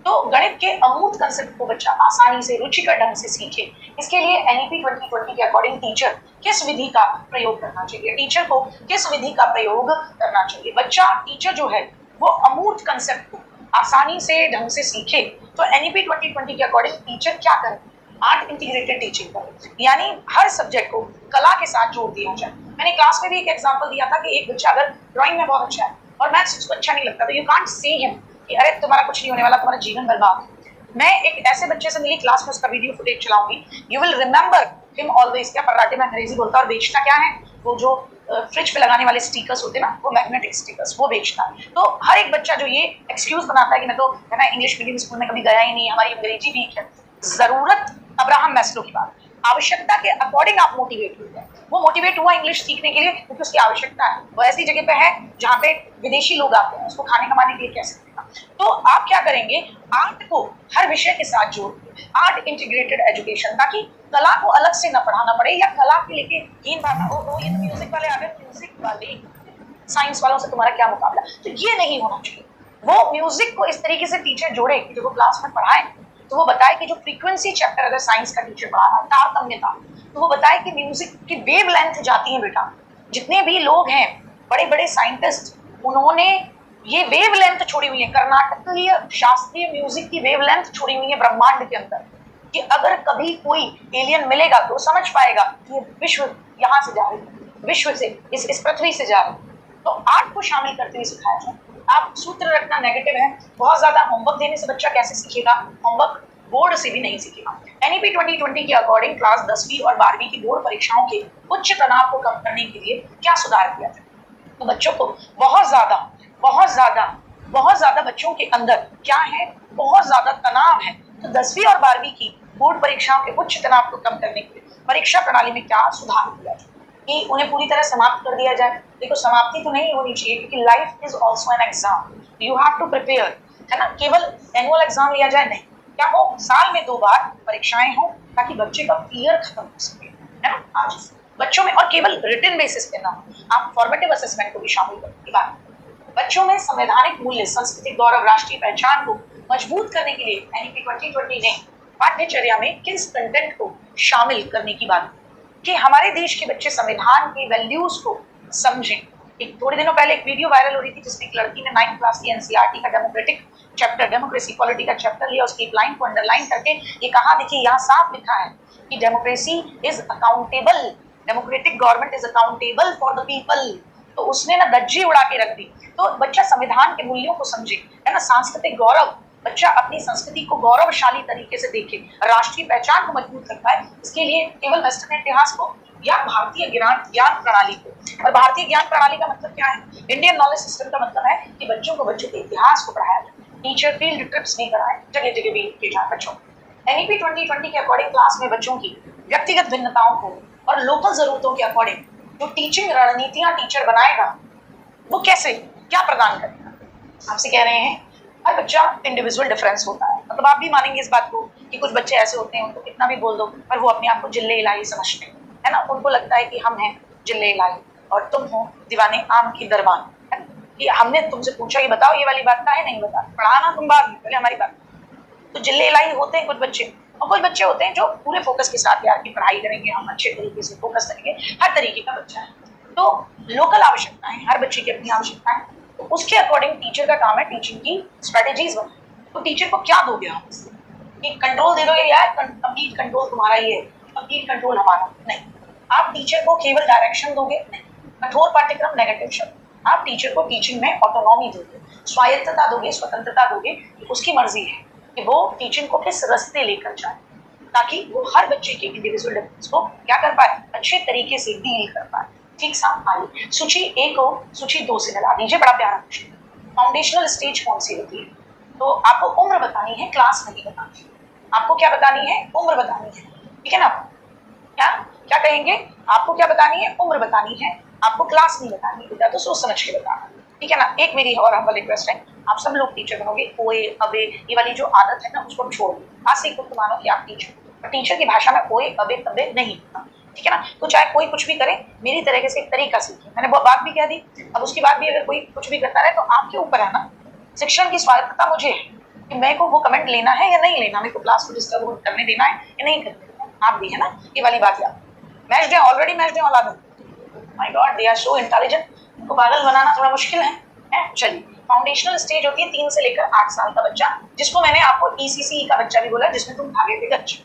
तो गणित के अमूर्त कंसेप्ट को बच्चा आसानी से, रुचिकर ढंग से सीखे, इसके लिए NEP 2020 के अकॉर्डिंग टीचर किस विधि का प्रयोग करना चाहिए? टीचर को किस विधि का प्रयोग करना चाहिए? बच्चा, टीचर जो है वो अमूर्त कंसेप्ट को आसानी से, ढंग से सीखे। तो NEP 2020 के अकॉर्डिंग टीचर क्या करे? आर्ट इंटीग्रेटेड टीचिंग करो, यानी हर सब्जेक्ट को कला के साथ जोड़ दिया जाए। मैंने क्लास में भी एक एग्जांपल दिया था कि एक बच्चा अगर ड्राइंग में बहुत अच्छा है और मैथ्स उसको अच्छा नहीं लगता, तो यू कांट से हिम कि अरे तुम्हारा कुछ नहीं होने वाला, तुम्हारा जीवन बर्बाद। मैं एक ऐसे बच्चे से मिली क्लास में, उसका वीडियो फुटेज चलाऊंगी, you will remember him always. क्या पराठे में अंग्रेजी बोलता है और बेचता क्या है, वो जो फ्रिज पे लगाने वाले स्टिकर्स होते हैं ना, वो मैग्नेटिक स्टिकर्स, वो बेचता है। तो हर एक बच्चा जो ये एक्सक्यूज बनाता है कि मैं तो है ना इंग्लिश मीडियम स्कूल में कभी गया ही नहीं, हमारी अंग्रेजी वीक है, जरूरत अब्राहम मैस्लो की बात, आवश्यकता के अकॉर्डिंग आप मोटिवेट हुए हैं। वो मोटिवेट हुआ इंग्लिश सीखने के लिए क्योंकि उसकी आवश्यकता है, वो ऐसी जगह पे है जहाँ पे विदेशी लोग आते हैं, उसको खाने कमाने के लिए कैसे देगा। तो आप क्या करेंगे, आर्ट को हर विषय के साथ जोड़िए, आर्ट इंटीग्रेटेड एजुकेशन, ताकि कला को अलग से न पढ़ाना पड़े या कला के लेके हीन भावना, ओ ये तो म्यूजिक वाले आ गए, म्यूजिक वाले साइंस वालों से तुम्हारा क्या मुकाबला, तो ये नहीं होना चाहिए। वो म्यूजिक को इस तरीके से टीचर जोड़े कि जब वो क्लास में पढ़ाए तो वो बताए कि जो फ्रीक्वेंसी चैप्टर अगर साइंस का टीचर पढ़ा रहा है तारतम्यता, तो वो बताए कि म्यूजिक की वेव लेंथ जाती है बेटा, जितने भी लोग हैं बड़े बड़े साइंटिस्ट, उन्होंने ये वेव लेंथ छोड़ी हुई है, कर्नाटकीय शास्त्रीय म्यूजिक की वेव लेंथ छोड़ी हुई है ब्रह्मांड के अंदर, कि अगर कभी कोई एलियन मिलेगा तो समझ पाएगा कि विश्व यहाँ से जा रही है, विश्व से इस पृथ्वी से जा रही है। तो आर्ट को शामिल करते हुए सिखाया जाए। आप सूत्र रखना नेगेटिव है, बहुत ज्यादा होमवर्क देने से बच्चा कैसे सीखेगा, होमवर्क बोर्ड से भी नहीं सीखेगा। एनईपी 2020 के अकॉर्डिंग क्लास 10वीं और 12वीं की बोर्ड परीक्षाओं के उच्च तनाव को कम करने के लिए क्या सुधार किया जाए, तो बच्चों को बहुत ज्यादा बच्चों के अंदर क्या है, बहुत ज्यादा तनाव है, तो 10वीं और 12वीं की बोर्ड परीक्षाओं के उच्च तनाव को कम करने के लिए परीक्षा प्रणाली में क्या सुधार किया जाए कि उन्हें पूरी तरह समाप्त कर दिया जाए। देखो समाप्ति तो नहीं होनी चाहिए क्योंकि life is also an exam, you have to prepare, है ना, केवल एनुअल एग्जाम लिया जाए नहीं, क्या हो साल में 2 बार परीक्षाएं हो ताकि बच्चे का फियर खत्म हो सके, है ना। आज बच्चों में, और केवल रिटन बेसिस पे ना हो, आप फॉर्मेटिव असेसमेंट को भी शामिल करने की बात, बच्चों में संवैधानिक मूल्य, सांस्कृतिक गौरव, राष्ट्रीय पहचान को मजबूत करने के लिए एनईपी 2020 ने पाठ्यचर्या में किस कंटेंट को शामिल करने की बात कि हमारे देश के बच्चे संविधान की वैल्यूज को समझें। एक थोड़े दिनों पहले एक वीडियो वायरल हो रही थी जिसमें एक लड़की ने 9th क्लास की एनसीईआरटी का डेमोक्रेटिक चैप्टर, डेमोक्रेसी पॉलिटी का चैप्टर लिया, उसकी एक लाइन को अंडरलाइन करके ये कहा, देखिए यहाँ साफ लिखा है कि democracy is accountable, democratic government is accountable for the people. तो उसने ना धज्जी उड़ा के रख दी। तो बच्चा संविधान के मूल्यों को समझे, है ना, सांस्कृतिक गौरव, बच्चा अपनी संस्कृति को गौरवशाली तरीके से देखे, राष्ट्रीय पहचान को मजबूत कर पाए। इसके लिए केवल वेस्टर्न इतिहास को या भारतीय ज्ञान प्रणाली को, और भारतीय ज्ञान प्रणाली का मतलब क्या है, इंडियन नॉलेज सिस्टम का मतलब है कि बच्चों को बच्चों के इतिहास को पढ़ाया जाए, टीचर फील्ड ट्रिप्स नहीं कराए, जगह जगह भी के जाए बच्चों। एनईपी 2020 के अकॉर्डिंग क्लास में बच्चों की व्यक्तिगत भिन्नताओं को और लोकल जरूरतों के अकॉर्डिंग जो टीचिंग रणनीतियां टीचर बनाएगा वो कैसे क्या प्रदान करेगा। आपसे कह रहे हैं हर बच्चा इंडिविजुअल डिफरेंस होता है, मतलब आप भी मानेंगे इस बात को कि कुछ बच्चे ऐसे होते हैं उनको कितना भी बोल दो पर वो अपने आप को जिले इलाही समझते हैं, है ना, उनको लगता है कि हम हैं जिले इलाही और तुम हो दीवाने आम की दरबान, है ना, कि हमने तुमसे पूछा ये बताओ ये वाली बात का है, नहीं बता, पढ़ाना तुम बाद में, पहले हमारी बात। तो जिले इलाही होते हैं कुछ बच्चे, और कुछ बच्चे होते हैं जो पूरे फोकस के साथ यार की पढ़ाई करेंगे, हम अच्छे तरीके से फोकस करेंगे, हर तरीके का बच्चा है। तो लोकल आवश्यकताएं, हर बच्चे की अपनी आवश्यकताएं, तो उसके अकॉर्डिंग टीचर का काम है टीचिंग की स्ट्रेटेजीज बनाना। तो टीचर को क्या दोगे आप, कि कंट्रोल दे दोगे यार कंप्लीट कंट्रोल तुम्हारा ही है, कंप्लीट कंट्रोल हमारा नहीं। आप टीचर को केवल डायरेक्शन दोगे नहीं, कठोर पाठ्यक्रम नेगेटिव शब्द, आप टीचर को टीचिंग में ऑटोनॉमी दोगे, स्वायत्तता दोगे, स्वतंत्रता दोगे, उसकी मर्जी है कि वो टीचिंग को किस रास्ते लेकर जाए ताकि वो हर बच्चे के इंडिविजुअल डिफरेंस को क्या कर पाए, अच्छे तरीके से डील कर पाए। ठीक साहब, आइए सूची 1 को सूची 2 से मिला दीजिए, बड़ा प्यारा क्वेश्चन। फाउंडेशनल स्टेज कौन सी होती है, तो आपको उम्र बतानी है, क्लास नहीं बतानी है। आपको क्या बतानी है, उम्र बतानी है, ठीक है ना। क्या क्या कहेंगे, आपको क्या बतानी है, उम्र बतानी है, आपको क्लास नहीं बतानी है, तो सोच समझ के बताना, ठीक है ना। एक मेरी और हम्बल रिक्वेस्ट है, आप सब लोग टीचर बनोगे, ओए अबे ये वाली जो आदत है ना उसको छोड़ दो। आज से खुद मानो कि आप टीचर, और टीचर की भाषा में ओए अबे तबे नहीं, ठीक है ना। तो चाहे कोई कुछ भी करे, मेरी तरीके से एक तरीका सीखिए। मैंने बात भी कह दी, अब उसके बाद भी अगर कोई कुछ भी करता रहे तो आपके ऊपर है ना। शिक्षण की स्वायत्तता मुझे है कि मेरे को वो कमेंट लेना है या नहीं लेना, मेरे को क्लास को डिस्टर्ब करने देना है या नहीं करने देना, आप भी है ना, ये वाली बात याद। Match day already match day औलाद, my god they are so intelligent, इनको पागल बनाना थोड़ा मुश्किल है। चलिए, फाउंडेशनल स्टेज होती है 3 से लेकर 8 साल का बच्चा, जिसको मैंने आपको ECCE का बच्चा भी बोला जिसमें तुम भागे थे बच्चे,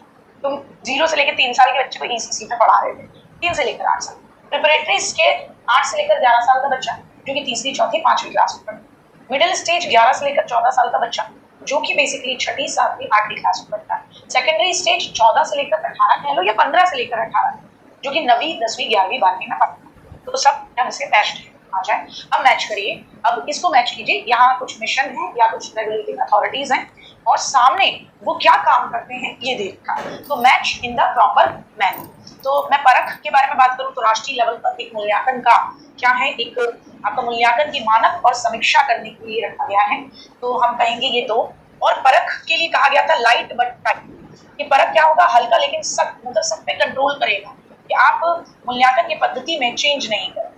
तुम 0 से लेकर 3 साल के बच्चे को ईसीसी में पढ़ा रहे थे, 3 से लेकर 8 साल। प्रिपरेटरी स्टेज 8 से लेकर 11 साल का बच्चा जो कि तीसरी, चौथी, 5वीं क्लास में पढ़ता है। मिडिल स्टेज 11 से लेकर 14 साल का बच्चा जो कि बेसिकली 6ठी, 7वीं, 8वीं क्लास में पढ़ता है। सेकेंडरी स्टेज 14 से लेकर 18 कह लो या 15 से लेकर 18 जो कि 9वीं, 10वीं, 11वीं, 12वीं में पढ़ता है। तो सब ढंग से मैच्ड है। आ जाए अब मैच करिए, अब इसको मैच कीजिए। यहाँ कुछ मिशन है या कुछ रेगुलेटिंग अथॉरिटीज हैं और सामने वो क्या काम करते हैं ये देखा। तो match in the proper manner. तो मैं परख के बारे में बात करूं तो राष्ट्रीय लेवल पर एक मूल्यांकन का क्या है, एक आपका मूल्यांकन की मानक और समीक्षा करने के लिए रखा गया है। तो हम कहेंगे ये दो। और परख के लिए कहा गया था लाइट बट टाइट। ये परख क्या होगा, हल्का लेकिन सख्त, मतलब सब पे कंट्रोल करेगा कि आप मूल्यांकन की पद्धति में चेंज नहीं करें।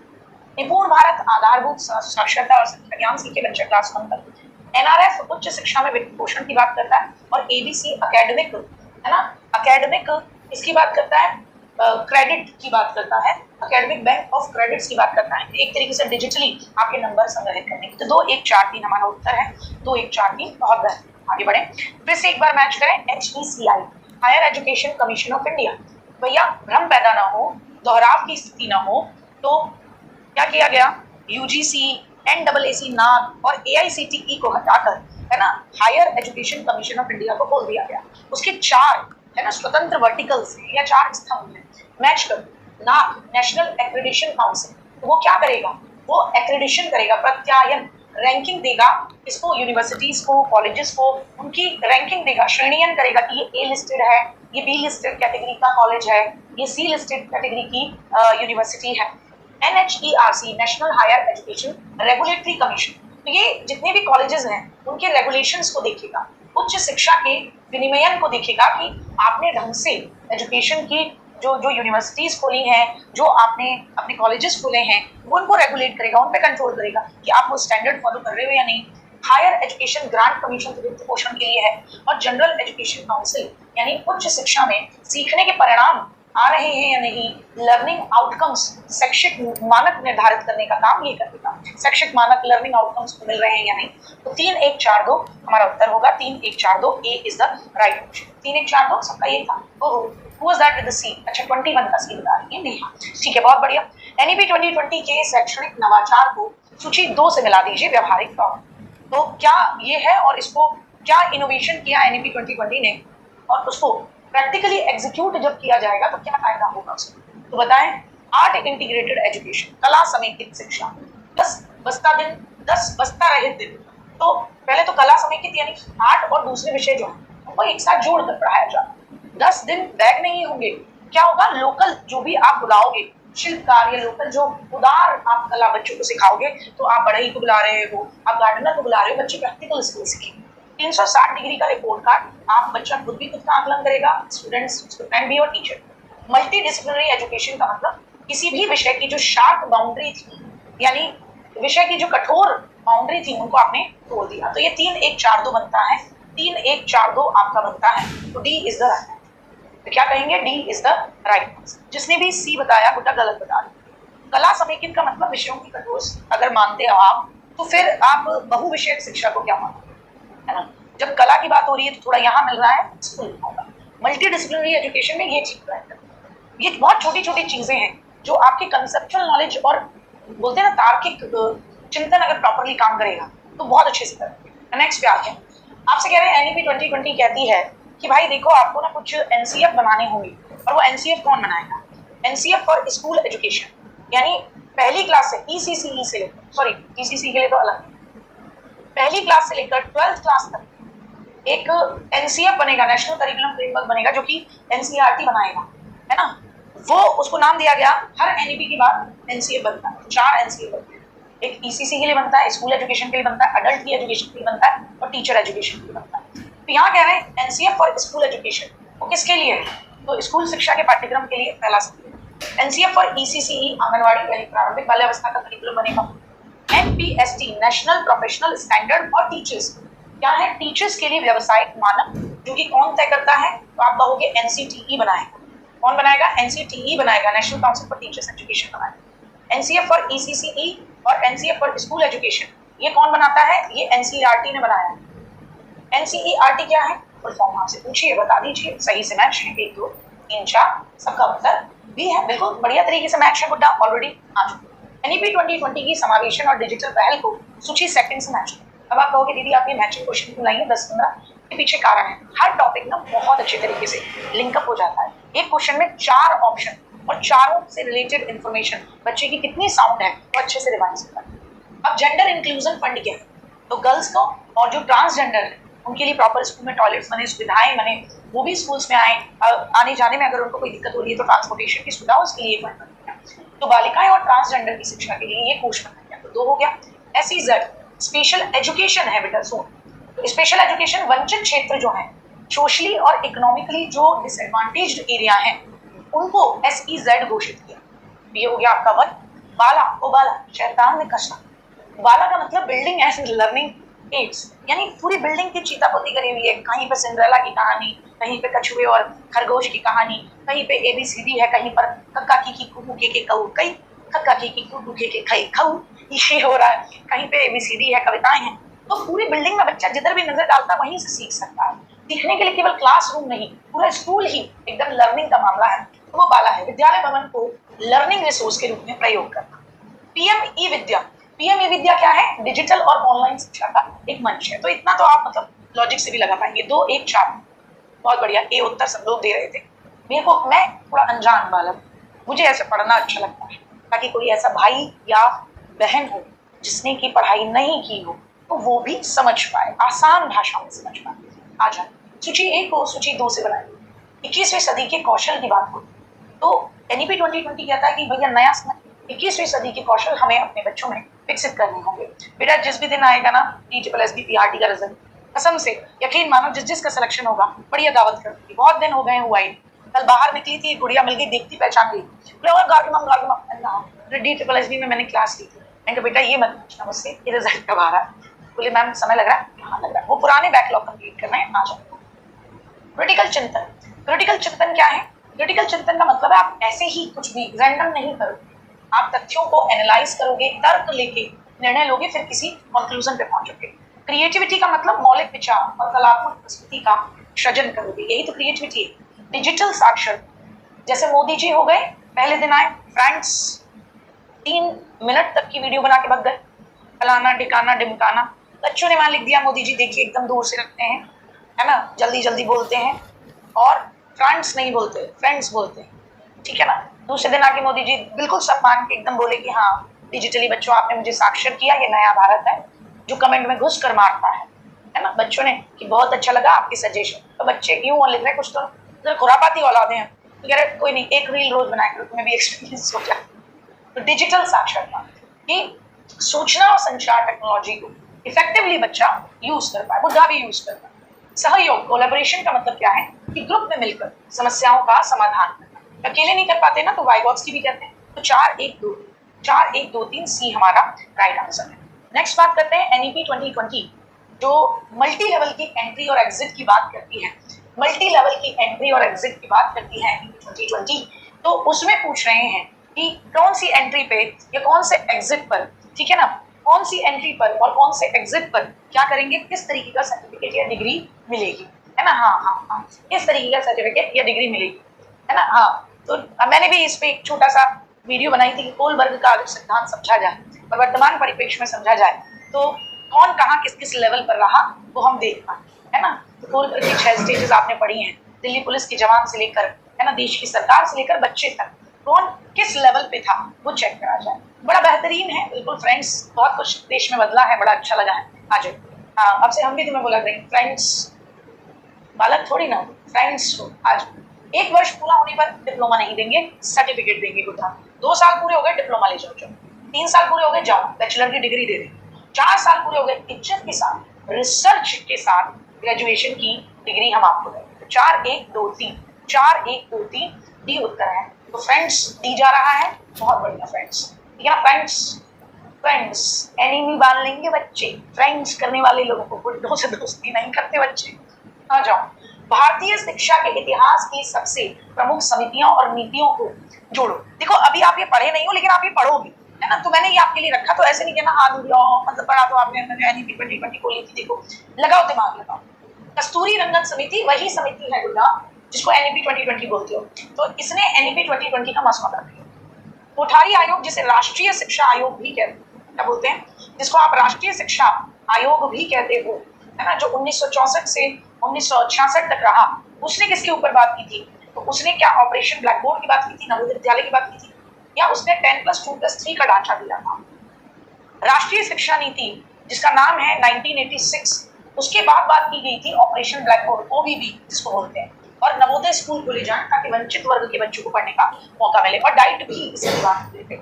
निपुण भारत आधारभूत साक्षरता और शिक्षा ज्ञान सीखे बच्चे क्लास 1 तक। एनआरएफ उच्च शिक्षा में वित्त पोषण की बात करता है और एबीसी एकेडमिक है ना, एकेडमिक इसकी बात करता है, क्रेडिट की बात करता है, एकेडमिक बैंक ऑफ क्रेडिट्स की बात करता है, एक तरीके से डिजिटली आपके नंबर संग्रहित करने की। तो 2 1 4 3 हमारा उत्तर है, 2 1 4 3। बहुत बेहतर, आगे बढ़े। फिर से एक बार मैच करें। HECI higher education commission of India. भैया भ्रम पैदा ना हो, दोहराव की स्थिति ना हो, तो क्या किया गया, यूजीसी, NAAC नाम और AICTE को हटाकर है ना higher education commission of India को बोल दिया गया। उसके 4 है ना स्वतंत्र वर्टिकल्स या 4 स्तंभ हैं। मैच कर नाक नेशनल एक्रेडिटेशन काउंसिल, तो वो क्या करेगा, वो एक्रेडिटेशन करेगा, प्रत्यायन रैंकिंग देगा इसको, यूनिवर्सिटीज को, कॉलेजेस को, उनकी रैंकिंग देगा, श्रेणीयन करेगा कि ये A लिस्टेड है, ये B लिस्टेड कैटेगरी का कॉलेज है, ये C लिस्टेड कैटेगरी की यूनिवर्सिटी है। NHERC national higher education regulatory commission, तो ये जितने भी कॉलेजेस हैं उनके रेगुलेशंस को देखेगा, उच्च शिक्षा के विनिमयन को देखेगा कि आपने ढंग से एजुकेशन की जो यूनिवर्सिटीज खोली हैं, जो आपने अपने कॉलेजेस खोले हैं, वो उनको रेगुलेट करेगा, उन पे कंट्रोल करेगा कि आप वो स्टैंडर्ड फॉलो कर रहे हो या नहीं। हायर एजुकेशन ग्रांट कमीशन वित्त पोषण के लिए है। और जनरल एजुकेशन काउंसिल यानी उच्च शिक्षा में सीखने के परिणाम आ रहे हैं या नहीं, लर्निंग आउटकम्स शैक्षिक मानक निर्धारित करने का काम ये करेगा, शैक्षिक मानक लर्निंग आउटकम्स को मिल रहे हैं या नहीं। तो 3 1 4 2 हमारा उत्तर होगा, 3 1 4 2 A is the right option. 3 1 4 2 सबका ये था। ओहो who was that with the C, अच्छा 21 का सी बता रही है नेहा, ठीक है बहुत बढ़िया। NEP 2020 के शैक्षणिक नवाचार को सूची 2 से मिला दीजिए व्यवहारिक तौर। तो क्या ये है और इसको क्या इनोवेशन किया NEP 2020 ने और उसको प्रैक्टिकली एग्जीक्यूट जब किया जाएगा तो क्या फायदा होगा उसको, तो बताएं। आर्ट इंटीग्रेटेड एजुकेशन, कला समेकित शिक्षा, 10 बस्ता दिन, 10 बस्ता रहित दिन। तो पहले तो कला समेकित यानी आर्ट और दूसरे विषय जो है उनको एक साथ जोड़ कर पढ़ाया जाए। 10 दिन बैग नहीं होंगे, क्या होगा, लोकल जो भी आप बुलाओगे शिल्पकार या लोकल जो उदार आप कला बच्चों को सिखाओगे, तो आप बढ़ई को बुला रहे हो, आप गार्डनर को बुला रहे हो, बच्चे प्रैक्टिकल स्किल सीखेंगे। 360 डिग्री का रिपोर्ट कार्ड, आप बच्चा खुद भी खुद का आकलन करेगा, स्टूडेंट्स एंड भी और टीचर। मल्टी डिसिप्लिनरी एजुकेशन का मतलब किसी भी विषय की जो शार्प बाउंड्री थी, यानी विषय की जो कठोर बाउंड्री थी, उनको आपने तोड़ दिया। तो ये 3 1 4 2 बनता है, 3 1 4 2 आपका बनता है। तो डी इज द राइट। तो क्या कहेंगे, डी इज द राइट। जिसने भी सी बताया बेटा गलत बता दिया। कला समेकित का मतलब विषयों की कठोर अगर मानते हो आप, तो फिर आप बहुविषयक शिक्षा को क्या मानते है ना। जब कला की बात हो रही है तो थोड़ा यहाँ मिल रहा है, होगा। मल्टी डिसिप्लिनरी एजुकेशन में ये चीज है, ये बहुत छोटी छोटी चीजें हैं जो आपके कंसेप्चुअल नॉलेज और बोलते हैं ना तार्किक चिंतन अगर प्रॉपरली काम करेगा तो बहुत अच्छे से करेंगे। नेक्स्ट पे आते हैं, आपसे कह रहे हैं NEP 2020 कहती है कि भाई देखो आपको ना कुछ NCF बनाने होंगे, और वो NCF कौन बनाएगा, NCF फॉर स्कूल एजुकेशन, यानी पहली क्लास से ECCE से लेकर, सॉरी ECC के लिए तो अलग, पहली क्लास से लेकर 12th क्लास तक एक NCF बनेगा, नेशनल करिकुलम फ्रेमवर्क बनेगा, जो कि NCERT बनाएगा, है ना। वो उसको नाम दिया गया, हर NEP के बाद NCF बनता है, 4 NCF बनते हैं। एक ECC के लिए बनता है, स्कूल एजुकेशन के लिए बनता है, अडल्ट की एजुकेशन के लिए बनता है, और टीचर एजुकेशन के लिए बनता है। तो यहाँ कह रहे हैं NCF फॉर स्कूल एजुकेशन, वो किसके लिए है, तो स्कूल शिक्षा के पाठ्यक्रम के लिए पहला सवाल। NCF फॉर ECCE आंगनवाड़ी यानी प्रारंभिक बाल्यावस्था का करिकुलम बनेगा। NPST नेशनल प्रोफेशनल स्टैंडर्ड और टीचर्स, क्या है, टीचर्स के लिए व्यवसायिक मानक, जो कि कौन तय करता है, तो आप कहोगे NCTE बनाएगा। कौन बनाएगा, NCTE बनाएगा, national council for teachers education बनाएगा। NCF फॉर ECCE और NCF फॉर स्कूल एजुकेशन, ये कौन बनाता है, ये NCERT ने बनाया है। NCERT क्या है, फुल फॉर्म आपसे पूछिए, बता दीजिए, सही से मैच है 1 2 3 4, सबका उत्तर बी है। बिल्कुल बढ़िया तरीके से मैच है गुड्डा, ऑलरेडी आ चुका। एनईपी 2020 की समावेशन और डिजिटल पहल को सूची सेकंड से मैच। अब आप कहोगे दीदी आप ये मैचिंग क्वेश्चन क्यों लाएंगे 10-15, के पीछे कारण है, हर टॉपिक ना बहुत अच्छे तरीके से लिंकअप हो जाता है। एक क्वेश्चन में 4 ऑप्शन और चारों से रिलेटेड इंफॉर्मेशन बच्चे की कितनी साउंड है वो अच्छे से रिवाइज होता है। अब जेंडर इंक्लूजन फंड क्या है, तो गर्ल्स को और जो ट्रांसजेंडर है उनके लिए प्रॉपर स्कूल में टॉयलेट्स बने, सुविधाएं बने, वो भी स्कूल्स में आए, आने जाने में अगर उनको कोई दिक्कत हो रही है तो ट्रांसपोर्टेशन की सुविधा उसके लिए फंड बन गया। तो बालिकाएं और ट्रांसजेंडर की शिक्षा के लिए ये कोष बन गया। तो 2 हो गया। SEZ स्पेशल एजुकेशन है बेटा, सुन, स्पेशल एजुकेशन वंचित क्षेत्र जो है, सोशली और इकोनॉमिकली जो डिसएडवांटेज्ड एरिया है उनको SEZ घोषित किया। ये हो गया आपका 1। बाला ओ बाला शैतान में कसना, बाला का मतलब बिल्डिंग एंड लर्निंग एड्स, यानी पूरी बिल्डिंग की चीतापोती करी हुई है। कहीं पे सिंड्रेला की कहानी, कहीं पे कछुए और खरगोश की कहानी, कहीं पे ABCD है, कहीं पर कक्का की कुकू के कऊ कई, कक्का की कुकू के खई खऊ, ये हो रहा है। कहीं पे ABCD है, कविताएं हैं। तो पूरी बिल्डिंग में बच्चा जिधर भी नजर डालता है वहीं से सीख सकता है। सीखने के लिए केवल क्लासरूम नहीं, पूरा स्कूल ही एकदम लर्निंग का मामला है। तो वो बाला है विद्यालय भवन को लर्निंग रिसोर्स के रूप में प्रयोग करना। PM ई विद्या, PM ई विद्या क्या है, डिजिटल और ऑनलाइन शिक्षा का एक मंच है। तो इतना तो आप मतलब लॉजिक से भी लगा पाएंगे। 2 1 4, बहुत बढ़िया। ए उत्तर सब लोग दे रहे थे। मेरे को, मैं थोड़ा अनजान वाला, मुझे ऐसे पढ़ना अच्छा लगता है ताकि कोई ऐसा भाई या बहन हो जिसने की पढ़ाई नहीं की हो तो वो भी समझ पाए, आसान भाषा में समझ पाए। आ जाए सूची 1 को सूची 2 से बनाए। 21वीं सदी के कौशल की बात हो तो NEP 2020 कहता है कि भैया नया समय 21वीं सदी के कौशल हमें अपने बच्चों में विकसित करने होंगे। बेटा जिस भी दिन आएगा ना TSSB PRT का रिजल्ट, कसम से यकीन मानो जिसका सिलेक्शन होगा बढ़िया दावत कर दूंगी। बहुत दिन हो गए हुआ ही, कल बाहर निकली थी, गुड़िया मिल गई, देखती पहचान गई, TSSB में मैंने क्लास ली थी। मैंने बेटा ये मत पूछना मुझसे ये रिजल्ट कब आ रहा है, बोले मैम समय लग रहा है, हाँ लग रहा है, वो पुराने बैकलॉग कंप्लीट करना है। आ जाओ क्रिटिकल चिंतन। क्रिटिकल चिंतन क्या है, क्रिटिकल चिंतन का मतलब है आप ऐसे ही कुछ भी रैंडम नहीं करोगे, आप तथ्यों को एनालाइज करोगे, तर्क लेके निर्णय लोगे, फिर किसी कंक्लूजन पे पहुंचोगे। क्रिएटिविटी का मतलब मौलिक विचार और कलात्मक प्रस्तुति का सृजन करोगे, यही तो क्रिएटिविटी है। डिजिटल साक्षर, जैसे मोदी जी हो गए, पहले दिन आए फ्रेंड्स 3 मिनट तक की वीडियो बना के भाग गए, फलाना ढिकाना ढिमकाना, बच्चों ने वहां लिख दिया मोदी जी देखिए एकदम दूर से रखते हैं, है ना, जल्दी जल्दी बोलते हैं और फ्रेंड्स नहीं बोलते, फ्रेंड्स बोलते हैं, ठीक है ना। दूसरे दिन आके मोदी जी बिल्कुल सम्मान के एकदम बोले कि हाँ डिजिटली बच्चों आपने मुझे साक्षर किया, ये नया भारत है जो कमेंट में घुस कर मारता है ना। बच्चों ने कि बहुत अच्छा लगा आपकी सजेशन, तो बच्चे यूं लिख रहे कुछ तो खुरापाती औलादे हैं, तो कह रहे कोई नहीं एक रील रोज बनाया करो तुम्हें भी एक्सपीरियंस हो जाए। तो डिजिटल साक्षरता कि सूचना और संचार टेक्नोलॉजी को इफेक्टिवली बच्चा यूज कर पाए, बुद्धा भी यूज कर पाए। सहयोग कोलैबोरेशन का मतलब क्या है कि ग्रुप में मिलकर समस्याओं का समाधान करना, अकेले नहीं कर पाते ना तो वाइगॉट्स की भी कहते हैं। तो 4 1 2 3 सी हमारा राइट आंसर है। नेक्स्ट बात करते हैं NEP 2020 जो मल्टी लेवल की एंट्री और एग्जिट की बात करती है। मल्टी लेवल की एंट्री और एग्जिट की बात करती है NEP 2020, तो उसमें पूछ रहे हैं कि कौन सी एंट्री पे या कौन से एग्जिट पर, ठीक है ना, कौन सी एंट्री पर और कौन से एग्जिट पर क्या करेंगे, किस तरीके का सर्टिफिकेट या डिग्री मिलेगी, है ना। हाँ किस तरीके का सर्टिफिकेट या डिग्री मिलेगी, है ना। हाँ तो मैंने भी इस पे एक छोटा सा वीडियो बनाई थी कि कोलबर्ग का अगर सिद्धांत समझा जाए और वर्तमान परिप्रेक्ष्य में समझा जाए तो कौन कहाँ किस किस लेवल पर रहा वो हम देख पाए, है ना। तो कोलबर्ग की 6 स्टेजेस आपने पढ़ी हैं, दिल्ली पुलिस के जवान से लेकर, है ना, देश की सरकार से लेकर बच्चे तक कौन किस लेवल पे था वो चेक करा जाए। बड़ा बेहतरीन है बिल्कुल फ्रेंड्स, बहुत कुछ देश में बदला है, बड़ा अच्छा लगा है। आ जाओ, हाँ अब से हम भी तुम्हें बोला करेंगे फ्रेंड्स, बालक थोड़ी ना, फ्रेंड्स हो। आज 1 वर्ष पूरा होने पर डिप्लोमा नहीं देंगे, सर्टिफिकेट देंगे गुड्डा। 2 साल पूरे हो गए डिप्लोमा ले जाओ, 3 साल पूरे हो गए जाओ बैचलर की डिग्री दे दें, 4 साल पूरे हो गए इज्जत के साथ रिसर्च के साथ ग्रेजुएशन की डिग्री हम आपको देंगे। 4 1 2 3 4 1 2 3 डी उत्तर है। तो फ्रेंड्स दी जा रहा है, बहुत बढ़िया फ्रेंड्स, ठीक है ना। फ्रेंड्स एनिमी बांध लेंगे बच्चे, फ्रेंड्स करने वाले लोगों को, बुड्ढों से दोस्ती नहीं करते बच्चे। आ जाओ, भारतीय शिक्षा के इतिहास की सबसे प्रमुख समितियों और नीतियों को जोड़ो। देखो अभी आप ये पढ़े नहीं हो लेकिन आप ये पढ़ोगे, है ना, तो मैंने ये आपके लिए रखा, तो ऐसे नहीं कहना हाँ दूर मतलब पढ़ा तो आपने NEP 2020 को ली थी, देखो लगाओ दिमाग लगाओ। कस्तूरी रंगन समिति वही समिति है गुड्डा जिसको एनईपी 2020 बोलते हो, तो इसने एनईपी 2020 का मसौदा दिया। कोठारी आयोग जिसे राष्ट्रीय शिक्षा आयोग भी कहते हैं, क्या बोलते हैं, जिसको आप राष्ट्रीय शिक्षा आयोग भी कहते हो, है ना, जो 1964 से 1966 तक रहा, उसने किसके ऊपर बात की थी? तो उसने क्या ऑपरेशन ब्लैक बोर्ड की बात की थी, नवोदय विद्यालय की बात की थी, या उसने 10+2+3 का ढांचा दिया था? राष्ट्रीय शिक्षा नीति जिसका नाम है 1986, उसके बाद बात की गई थी ऑपरेशन ब्लैक बोर्ड, ओबीबी जिसको बोलते हैं, और नवोदय स्कूल खोले जाएं ताकि वंचित वर्ग के बच्चों को पढ़ने का मौका मिले, और डाइट भी इसकी बात हुए थे।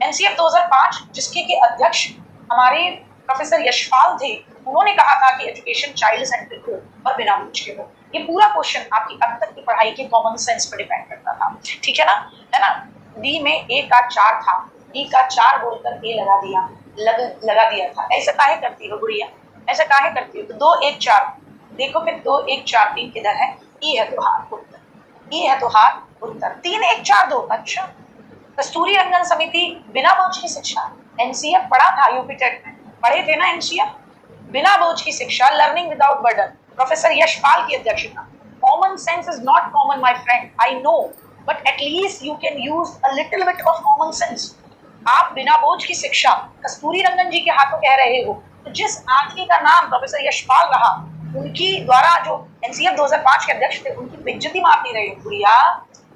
एनसीएफ 2005 जिसके के अध्यक्ष हमारे प्रोफेसर यशपाल थे, उन्होंने कहा था कि एजुकेशन चाइल्ड सेंट्रिक हो और बिना बोझ के हो। ये पूरा क्वेश्चन आपकी अब तक की पढ़ाई के कॉमन सेंस पर डिपेंड करता था, ठीक है ना, है ना। डी में ए का 4 था, ई का 4 बोलकर ए लगा दिया था। ऐसा काहे करती हो गुड़िया, ऐसा काहे करती हो? तो 2 1 4 देखो, फिर 2 1 4 3 किधर है? ई है तो हार उत्तर, ई है तो हार उत्तर। 3 1 4 2। अच्छा, कस्तूरी रंगन समिति बिना बोझ की शिक्षा, एनसीएफ पढ़ा था यूपी टेट में, पढ़े थे ना एनसीएफ, बिना बोझ की शिक्षा, learning without burden, professor Yashpal की अध्यक्षता। Common sense is not common my friend, I know, but at least you can use a little bit of common sense. आप बिना बोझ की शिक्षा कस्तूरी रंगन जी के हाथों कह रहे हो, तो जिस आदमी का नाम प्रोफेसर यशपाल रहा, उनकी द्वारा जो एनसीएफ 2005 के अध्यक्ष थे, उनकी बेइज्जती मार नहीं रही हो गुड़िया,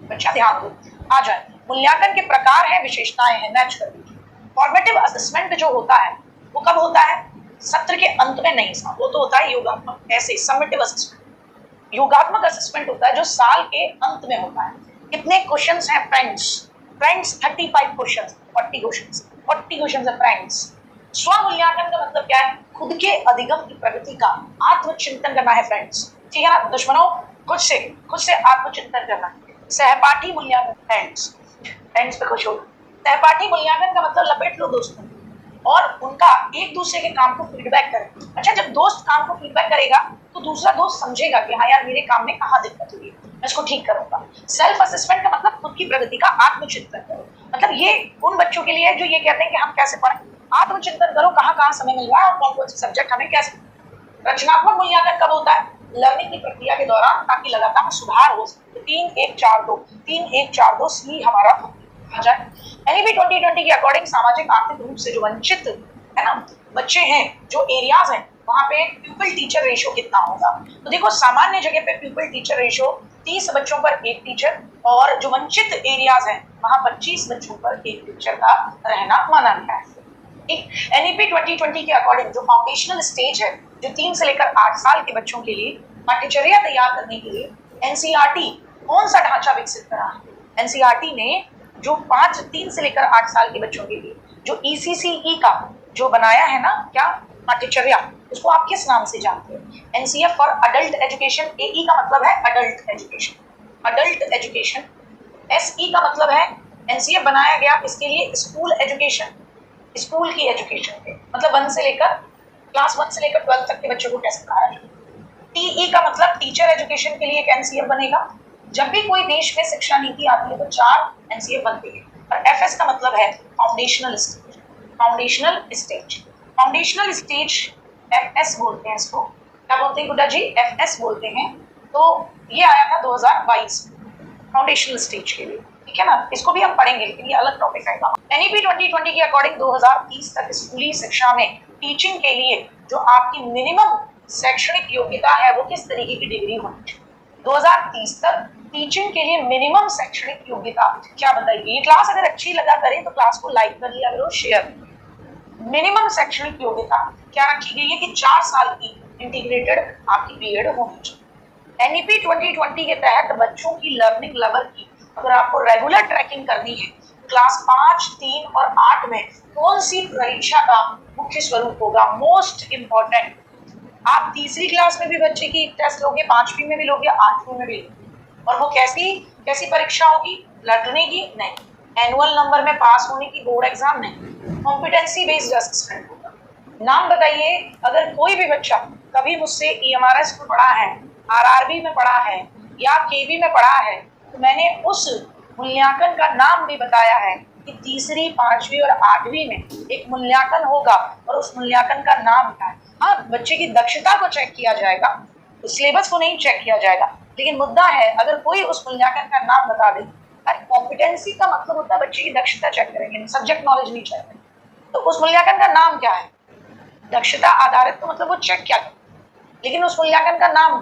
बच्चा ध्यान दो। आ जाए, मूल्यांकन के प्रकार है, विशेषताएं हैं, मैच कर दीजिए। फॉर्मेटिव असेसमेंट जो होता है वो कब होता है? सत्र के अंत में नहीं, वो तो होता है योगात्मक, ऐसे समेटिव असेसमेंट। योगात्मक असेसमेंट होता है जो साल के अंत में होता है। कितने क्वेश्चंस हैं फ्रेंड्स? 35 क्वेश्चंस, 40 क्वेश्चंस है फ्रेंड्स। स्वमूल्यांकन का मतलब क्या है? खुद के अधिगम की प्रगति का आत्मचिंतन करना है फ्रेंड्स, ठीक है ना दुश्मनों, खुद से आत्मचिंतन करना है। सहपाठी मूल्यांकन, फ्रेंड्स पे खुश हो। सहपाठी मूल्यांकन का मतलब लपेट लो दोस्तों, और उनका एक दूसरे के काम को फीडबैक करें। अच्छा, जब दोस्त काम को फीडबैक करेगा तो दूसरा दोस्त समझेगा कि हाँ यार, मेरे काम में कहाँ दिक्कत हुई है, मैं इसको ठीक करूंगा। सेल्फ असेसमेंट का मतलब खुद की प्रगति का आत्मचिंतन करो, मतलब ये उन बच्चों के लिए जो ये कहते हैं कि हम कैसे पढ़ें, आत्मचिंतन करो, कहाँ समय मिल रहा है और कौन कौन से सब्जेक्ट हमें कैसे। रचनात्मक मूल्यांकन कब होता है? लर्निंग की प्रक्रिया के दौरान, ताकि लगातार सुधार हो सके। 3 1 4 2, 3 1 4 2 सी हमारा आ जाए। एनईपी 2020 के अकॉर्डिंग सामाजिक आर्थिक रूप से जो वंचित है ना बच्चे हैं, जो एरियाज हैं, वहां पे प्यूपल टीचर रेशियो कितना होगा? तो देखो, सामान्य जगह पे प्यूपल टीचर रेशियो 30 बच्चों पर 1 टीचर, और जो वंचित एरियाज हैं वहां 25 बच्चों पर 1 टीचर का रहना माना गया है। एनईपी 2020 के अकॉर्डिंग जो फाउंडेशनल स्टेज है, जो 3 से लेकर 8 साल के बच्चों के लिए पाठ्यचर्या तैयार करने के लिए एनसीईआरटी कौन सा ढांचा विकसित करा है? एनसीईआरटी ने जो 3 से लेकर 8 साल के बच्चों के लिए जो ईसीसीई का जो बनाया है ना, क्या पाठ्यचर्या, उसको आप किस नाम से जानते हैं? NCF for adult education. AE का मतलब है अडल्ट एजुकेशन। एसई का मतलब है एनसीएफ बनाया गया इसके लिए स्कूल एजुकेशन, स्कूल की एजुकेशन के मतलब 1 से लेकर क्लास 1 से लेकर 12 तक के बच्चों को कैसे पढ़ाया जाए। टीई का मतलब टीचर एजुकेशन के लिए एक एनसीएफ बनेगा। जब भी कोई देश में शिक्षा नीति आती है तो 4 एनसीएफ बनती है। और एफएस का मतलब है फाउंडेशनल स्टेज, एफएस बोलते हैं इसको। क्या बोलते हैं गुड्डा जी? एफएस बोलते हैं। तो ये आया था 2022 फाउंडेशनल स्टेज के लिए, ठीक है ना, इसको भी हम पढ़ेंगे लेकिन ये अलग टॉपिक आएगा। एनईपी 2020 के अकॉर्डिंग 2030 तक स्कूली शिक्षा में टीचिंग के लिए जो आपकी मिनिमम शैक्षणिक योग्यता है वो किस तरीके की डिग्री होनी चाहिए? 2030 तक टीचिंग के लिए मिनिमम शैक्षणिक योग्यता क्या बताइए? ये क्लास अगर अच्छी लगा करें तो क्लास को लाइक कर लिया करो, शेयर। मिनिमम शैक्षणिक योग्यता क्या रखी गई है कि 4 साल की इंटीग्रेटेड आपकी बीएड होनी चाहिए। एनईपी 2020 के तहत बच्चों की लर्निंग लेवल की अगर आपको रेगुलर ट्रैकिंग करनी है, क्लास 5, 3 और 8 में कौन सी परीक्षा का मुख्य स्वरूप होगा? मोस्ट इंपॉर्टेंट, आप तीसरी क्लास में भी बच्चे की टेस्ट लोगे, 5वीं में भी लोगे, 8वीं में भी लोगे, और वो कैसी परीक्षा होगी? लर्निंग की नहीं, एनुअल नंबर में पास होने की, बोर्ड एग्जाम नहीं, कॉम्पिटेंसी बेस्ड असेसमेंट होगा। नाम बताइए, अगर कोई भी बच्चा कभी मुझसे ईएमआरएस में पढ़ा है, आरआरबी में पढ़ा है या केबी में पढ़ा है, तो मैंने उस मूल्यांकन का नाम भी बताया है कि तीसरी, 5वीं और 8वीं में एक मूल्यांकन होगा और उस मूल्यांकन का नाम क्या है। हाँ, बच्चे की दक्षता को चेक किया जाएगा, सिलेबस को नहीं चेक किया जाएगा, लेकिन मुद्दा है अगर कोई उस मूल्यांकन का नाम बता दे। कॉम्पिटेंसी का मतलब होता है बच्चे की दक्षता चेक करेंगे, सब्जेक्ट नॉलेज नहीं चेक करेंगे। तो उस मूल्यांकन का नाम क्या है? दक्षता आधारित, तो मतलब वो चेक क्या करें, लेकिन उस मूल्यांकन का नाम,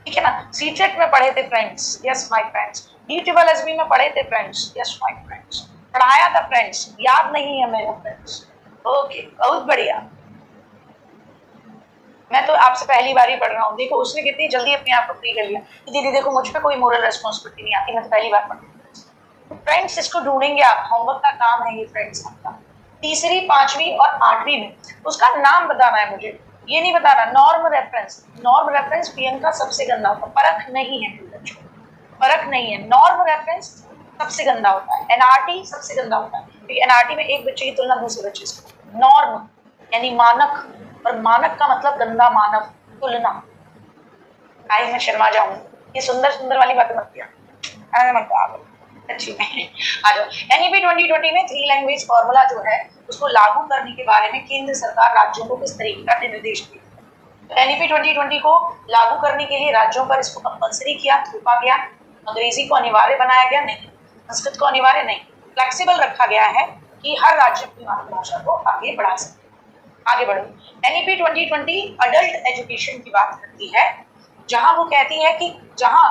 ठीक है ना। सीटेट में पढ़े थे friends, yes my friends. DSSB में पढ़े थे फ्रेंड्स, यस माय फ्रेंड्स। पढ़ाया था फ्रेंड्स, याद नहीं है मेरे फ्रेंड्स। ओके, बहुत बढ़िया। मैं तो आपसे पहली बार ही पढ़ रहा हूँ। देखो उसने कितनी जल्दी अपने आप को फ्री कर लिया कि दीदी देखो मुझ पे कोई मोरल रेस्पॉन्सिबिलिटी नहीं आती, मैं तो पहली बार पढ़ रही हूँ। फ्रेंड्स इसको ढूंढेंगे आप, होमवर्क का काम है ये फ्रेंड्स आपका। तीसरी, पांचवी और आठवीं में उसका नाम बताना है मुझे, ये नहीं बताना। Norm reference, norm reference Priyanka सबसे गंदा होता है, परख नहीं है बच्चों, परख नहीं है। नॉर्म रेफरेंस सबसे गंदा होता है, NRT सबसे गंदा होता है, क्योंकि NRT में एक बच्चे की तुलना दूसरे बच्चे से। नॉर्म यानी मानक, और मानक का मतलब गंदा मानव, तुलना। आई मैं शर्मा जाऊं, ये सुंदर सुंदर वाली बातें मत किया, अच्छी नहीं आ जाओ। NEP 2020 में 3 लैंग्वेज फॉर्मूला जो है उसको लागू करने के बारे में केंद्र सरकार राज्यों को किस तरीके का निर्देश दिया? तो NEP 2020 को लागू करने के लिए राज्यों पर इसको कंपलसरी किया, थोपा गया। अंग्रेजी को अनिवार्य बनाया गया? नहीं। संस्कृत को अनिवार्य? नहीं। फ्लेक्सिबल रखा गया है कि हर राज्य अपनी मातृभाषा को आगे बढ़ा सके। आगे बढ़ो। NEP 2020 अडल्ट एजुकेशन की बात करती है, जहां वो कहती है कि जहां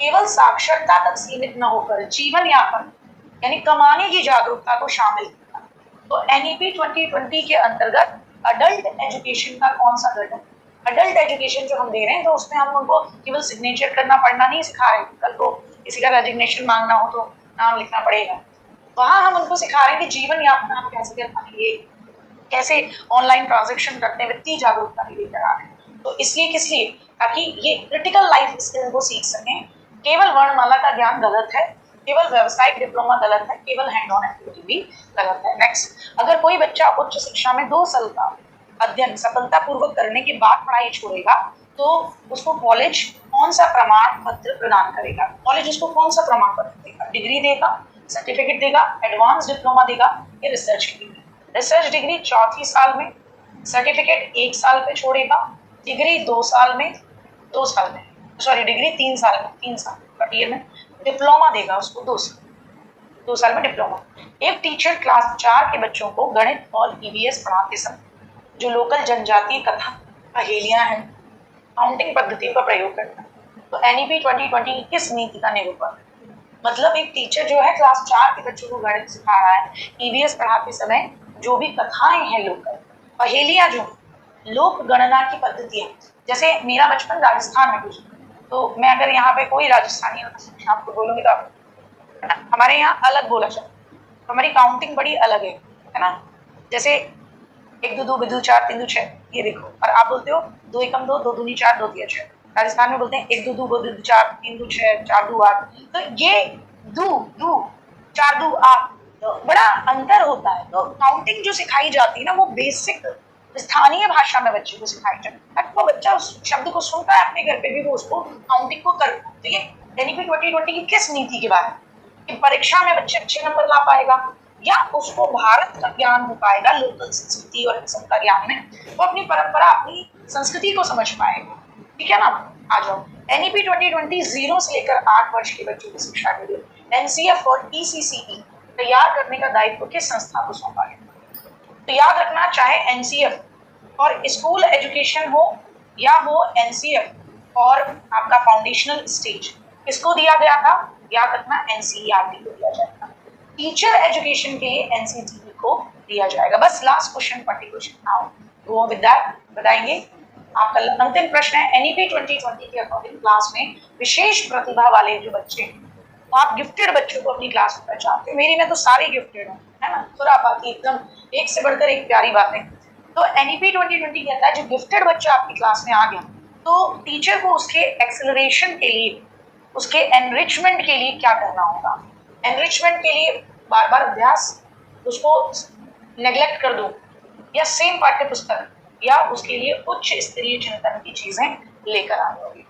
केवल साक्षरता तक सीमित न होकर जीवन यापन यानी कमाने की जागरूकता को शामिल किया। तो NEP 2020 के अंतर्गत अडल्ट एजुकेशन का कौन सा घटक? अडल्ट एजुकेशन जो हम दे रहे हैं तो उसमें हम उनको केवल सिग्नेचर करना पढ़ना नहीं सिखा रहे। कल को किसी का रेजिग्नेशन मांगना हो तो नाम लिखना पड़ेगा, वहां हम उनको सिखा रहे हैं कि जीवन यापन आप कैसे कर पाएंगे, कैसे ऑनलाइन ट्रांजैक्शन करते हैं, वित्तीय जागरूकता भी लेकर आ रहे हैं। तो इसलिए किस लिए? ताकि ये क्रिटिकल लाइफ स्किल को सीख सकें। केवल वर्णमाला का ज्ञान गलत है, केवल व्यावसायिक डिप्लोमा गलत है, केवल हैंड ऑन एक्टिविटी भी गलत है। नेक्स्ट, अगर कोई बच्चा उच्च शिक्षा में 2 साल का अध्ययन सफलतापूर्वक करने के बाद पढ़ाई छोड़ेगा तो उसको कॉलेज कौन सा प्रमाण पत्र प्रदान करेगा? कॉलेज उसको कौन सा प्रमाण पत्र देगा? डिग्री देगा, सर्टिफिकेट देगा, एडवांस डिप्लोमा देगा या रिसर्च डिग्री? रिसर्च डिग्री 4 साल में, सर्टिफिकेट 1 साल पे छोड़ेगा, डिग्री 2 साल में, 2 साल में, सॉरी डिग्री 3 साल में, 3 साल बट ईयर में, डिप्लोमा देगा उसको 2 साल में डिप्लोमा। एक टीचर क्लास 4 के बच्चों को गणित और EVS पढ़ाते समय जो लोकल जनजातीय कथा पहेलियां हैं, काउंटिंग पद्धतियों का प्रयोग करता है। तो NEP 2020 किस नीति का निरूपण? मतलब एक टीचर जो है क्लास 4 के बच्चों को गणित सिखा रहा है, EVS पढ़ाते समय जो भी कथाएं हैं लोकल, पहेलियां जो लोक गणना की पद्धतियां, जैसे मेरा बचपन राजस्थान में गुजरा, तो मैं अगर यहाँ पे कोई राजस्थानी आपको बोलूंगी तो आप हमारे यहाँ अलग बोला जाए, हमारी काउंटिंग बड़ी अलग है ना। जैसे 1 2 2 2 4 3 2 6 ये देखो, और आप बोलते हो 2 एकम 2 2 दूनी 4 2 3 6। राजस्थान में बोलते हैं 1 2 2 2 2 4 3 2 6 4 2 8। तो ये 2 2 4 2 8 तो बड़ा अंतर होता है। तो काउंटिंग जो सिखाई जाती है ना वो बेसिक स्थानीय भाषा में बच्चे को सिखाई जाती है। वो बच्चा उस शब्द को सुनता है अपने घर पे भी, वो उसको काउंटिंग को करता है। तो ये NEP 2020 की किस नीति के बारे में कि परीक्षा में बच्चे अच्छे नंबर ला पाएगा या उसको भारत का ज्ञान हो पाएगा, लोकल संस्कृति और सबका ज्ञान में वो अपनी परंपरा अपनी संस्कृति को समझ पाएगा। ठीक है ना। आ जाओ। NEP 2020 0 से लेकर 8 वर्ष के बच्चों की शिक्षा के लिए NCF और ECCE तैयार करने का दायित्व किस संस्था को सौंपा गया? तो याद रखना, चाहे NCF और स्कूल एजुकेशन हो या वो NCF और आपका फाउंडेशनल स्टेज, किसको दिया गया था? याद रखना NCERT को दिया जाएगा। टीचर एजुकेशन के लिए NCTE को दिया जाएगा। बस last question, 40 question now go with that बताएंगे। आपका अंतिम प्रश्न है NEP 2020 के अकॉर्डिंग क्लास में विशेष प्रतिभा वाले जो बच्चे हैं, तो आप गिफ्टेड बच्चों को अपनी क्लास में पहचानते हो। मेरी में तो सारे गिफ्टेड हैं, है ना, खुरापाती एकदम, एक से बढ़कर एक प्यारी बातें। तो NEP 2020 कहता है जो गिफ्टेड बच्चा आपकी क्लास में आ गया तो टीचर को उसके एक्सेलरेशन के लिए, उसके एनरिचमेंट के लिए क्या करना होगा? एनरिचमेंट के लिए बार बार अभ्यास, उसको नेग्लेक्ट कर दो या सेम पाठ्य पुस्तक, या उसके लिए उच्च स्तरीय चिंतन की चीजें लेकर आनी होगी।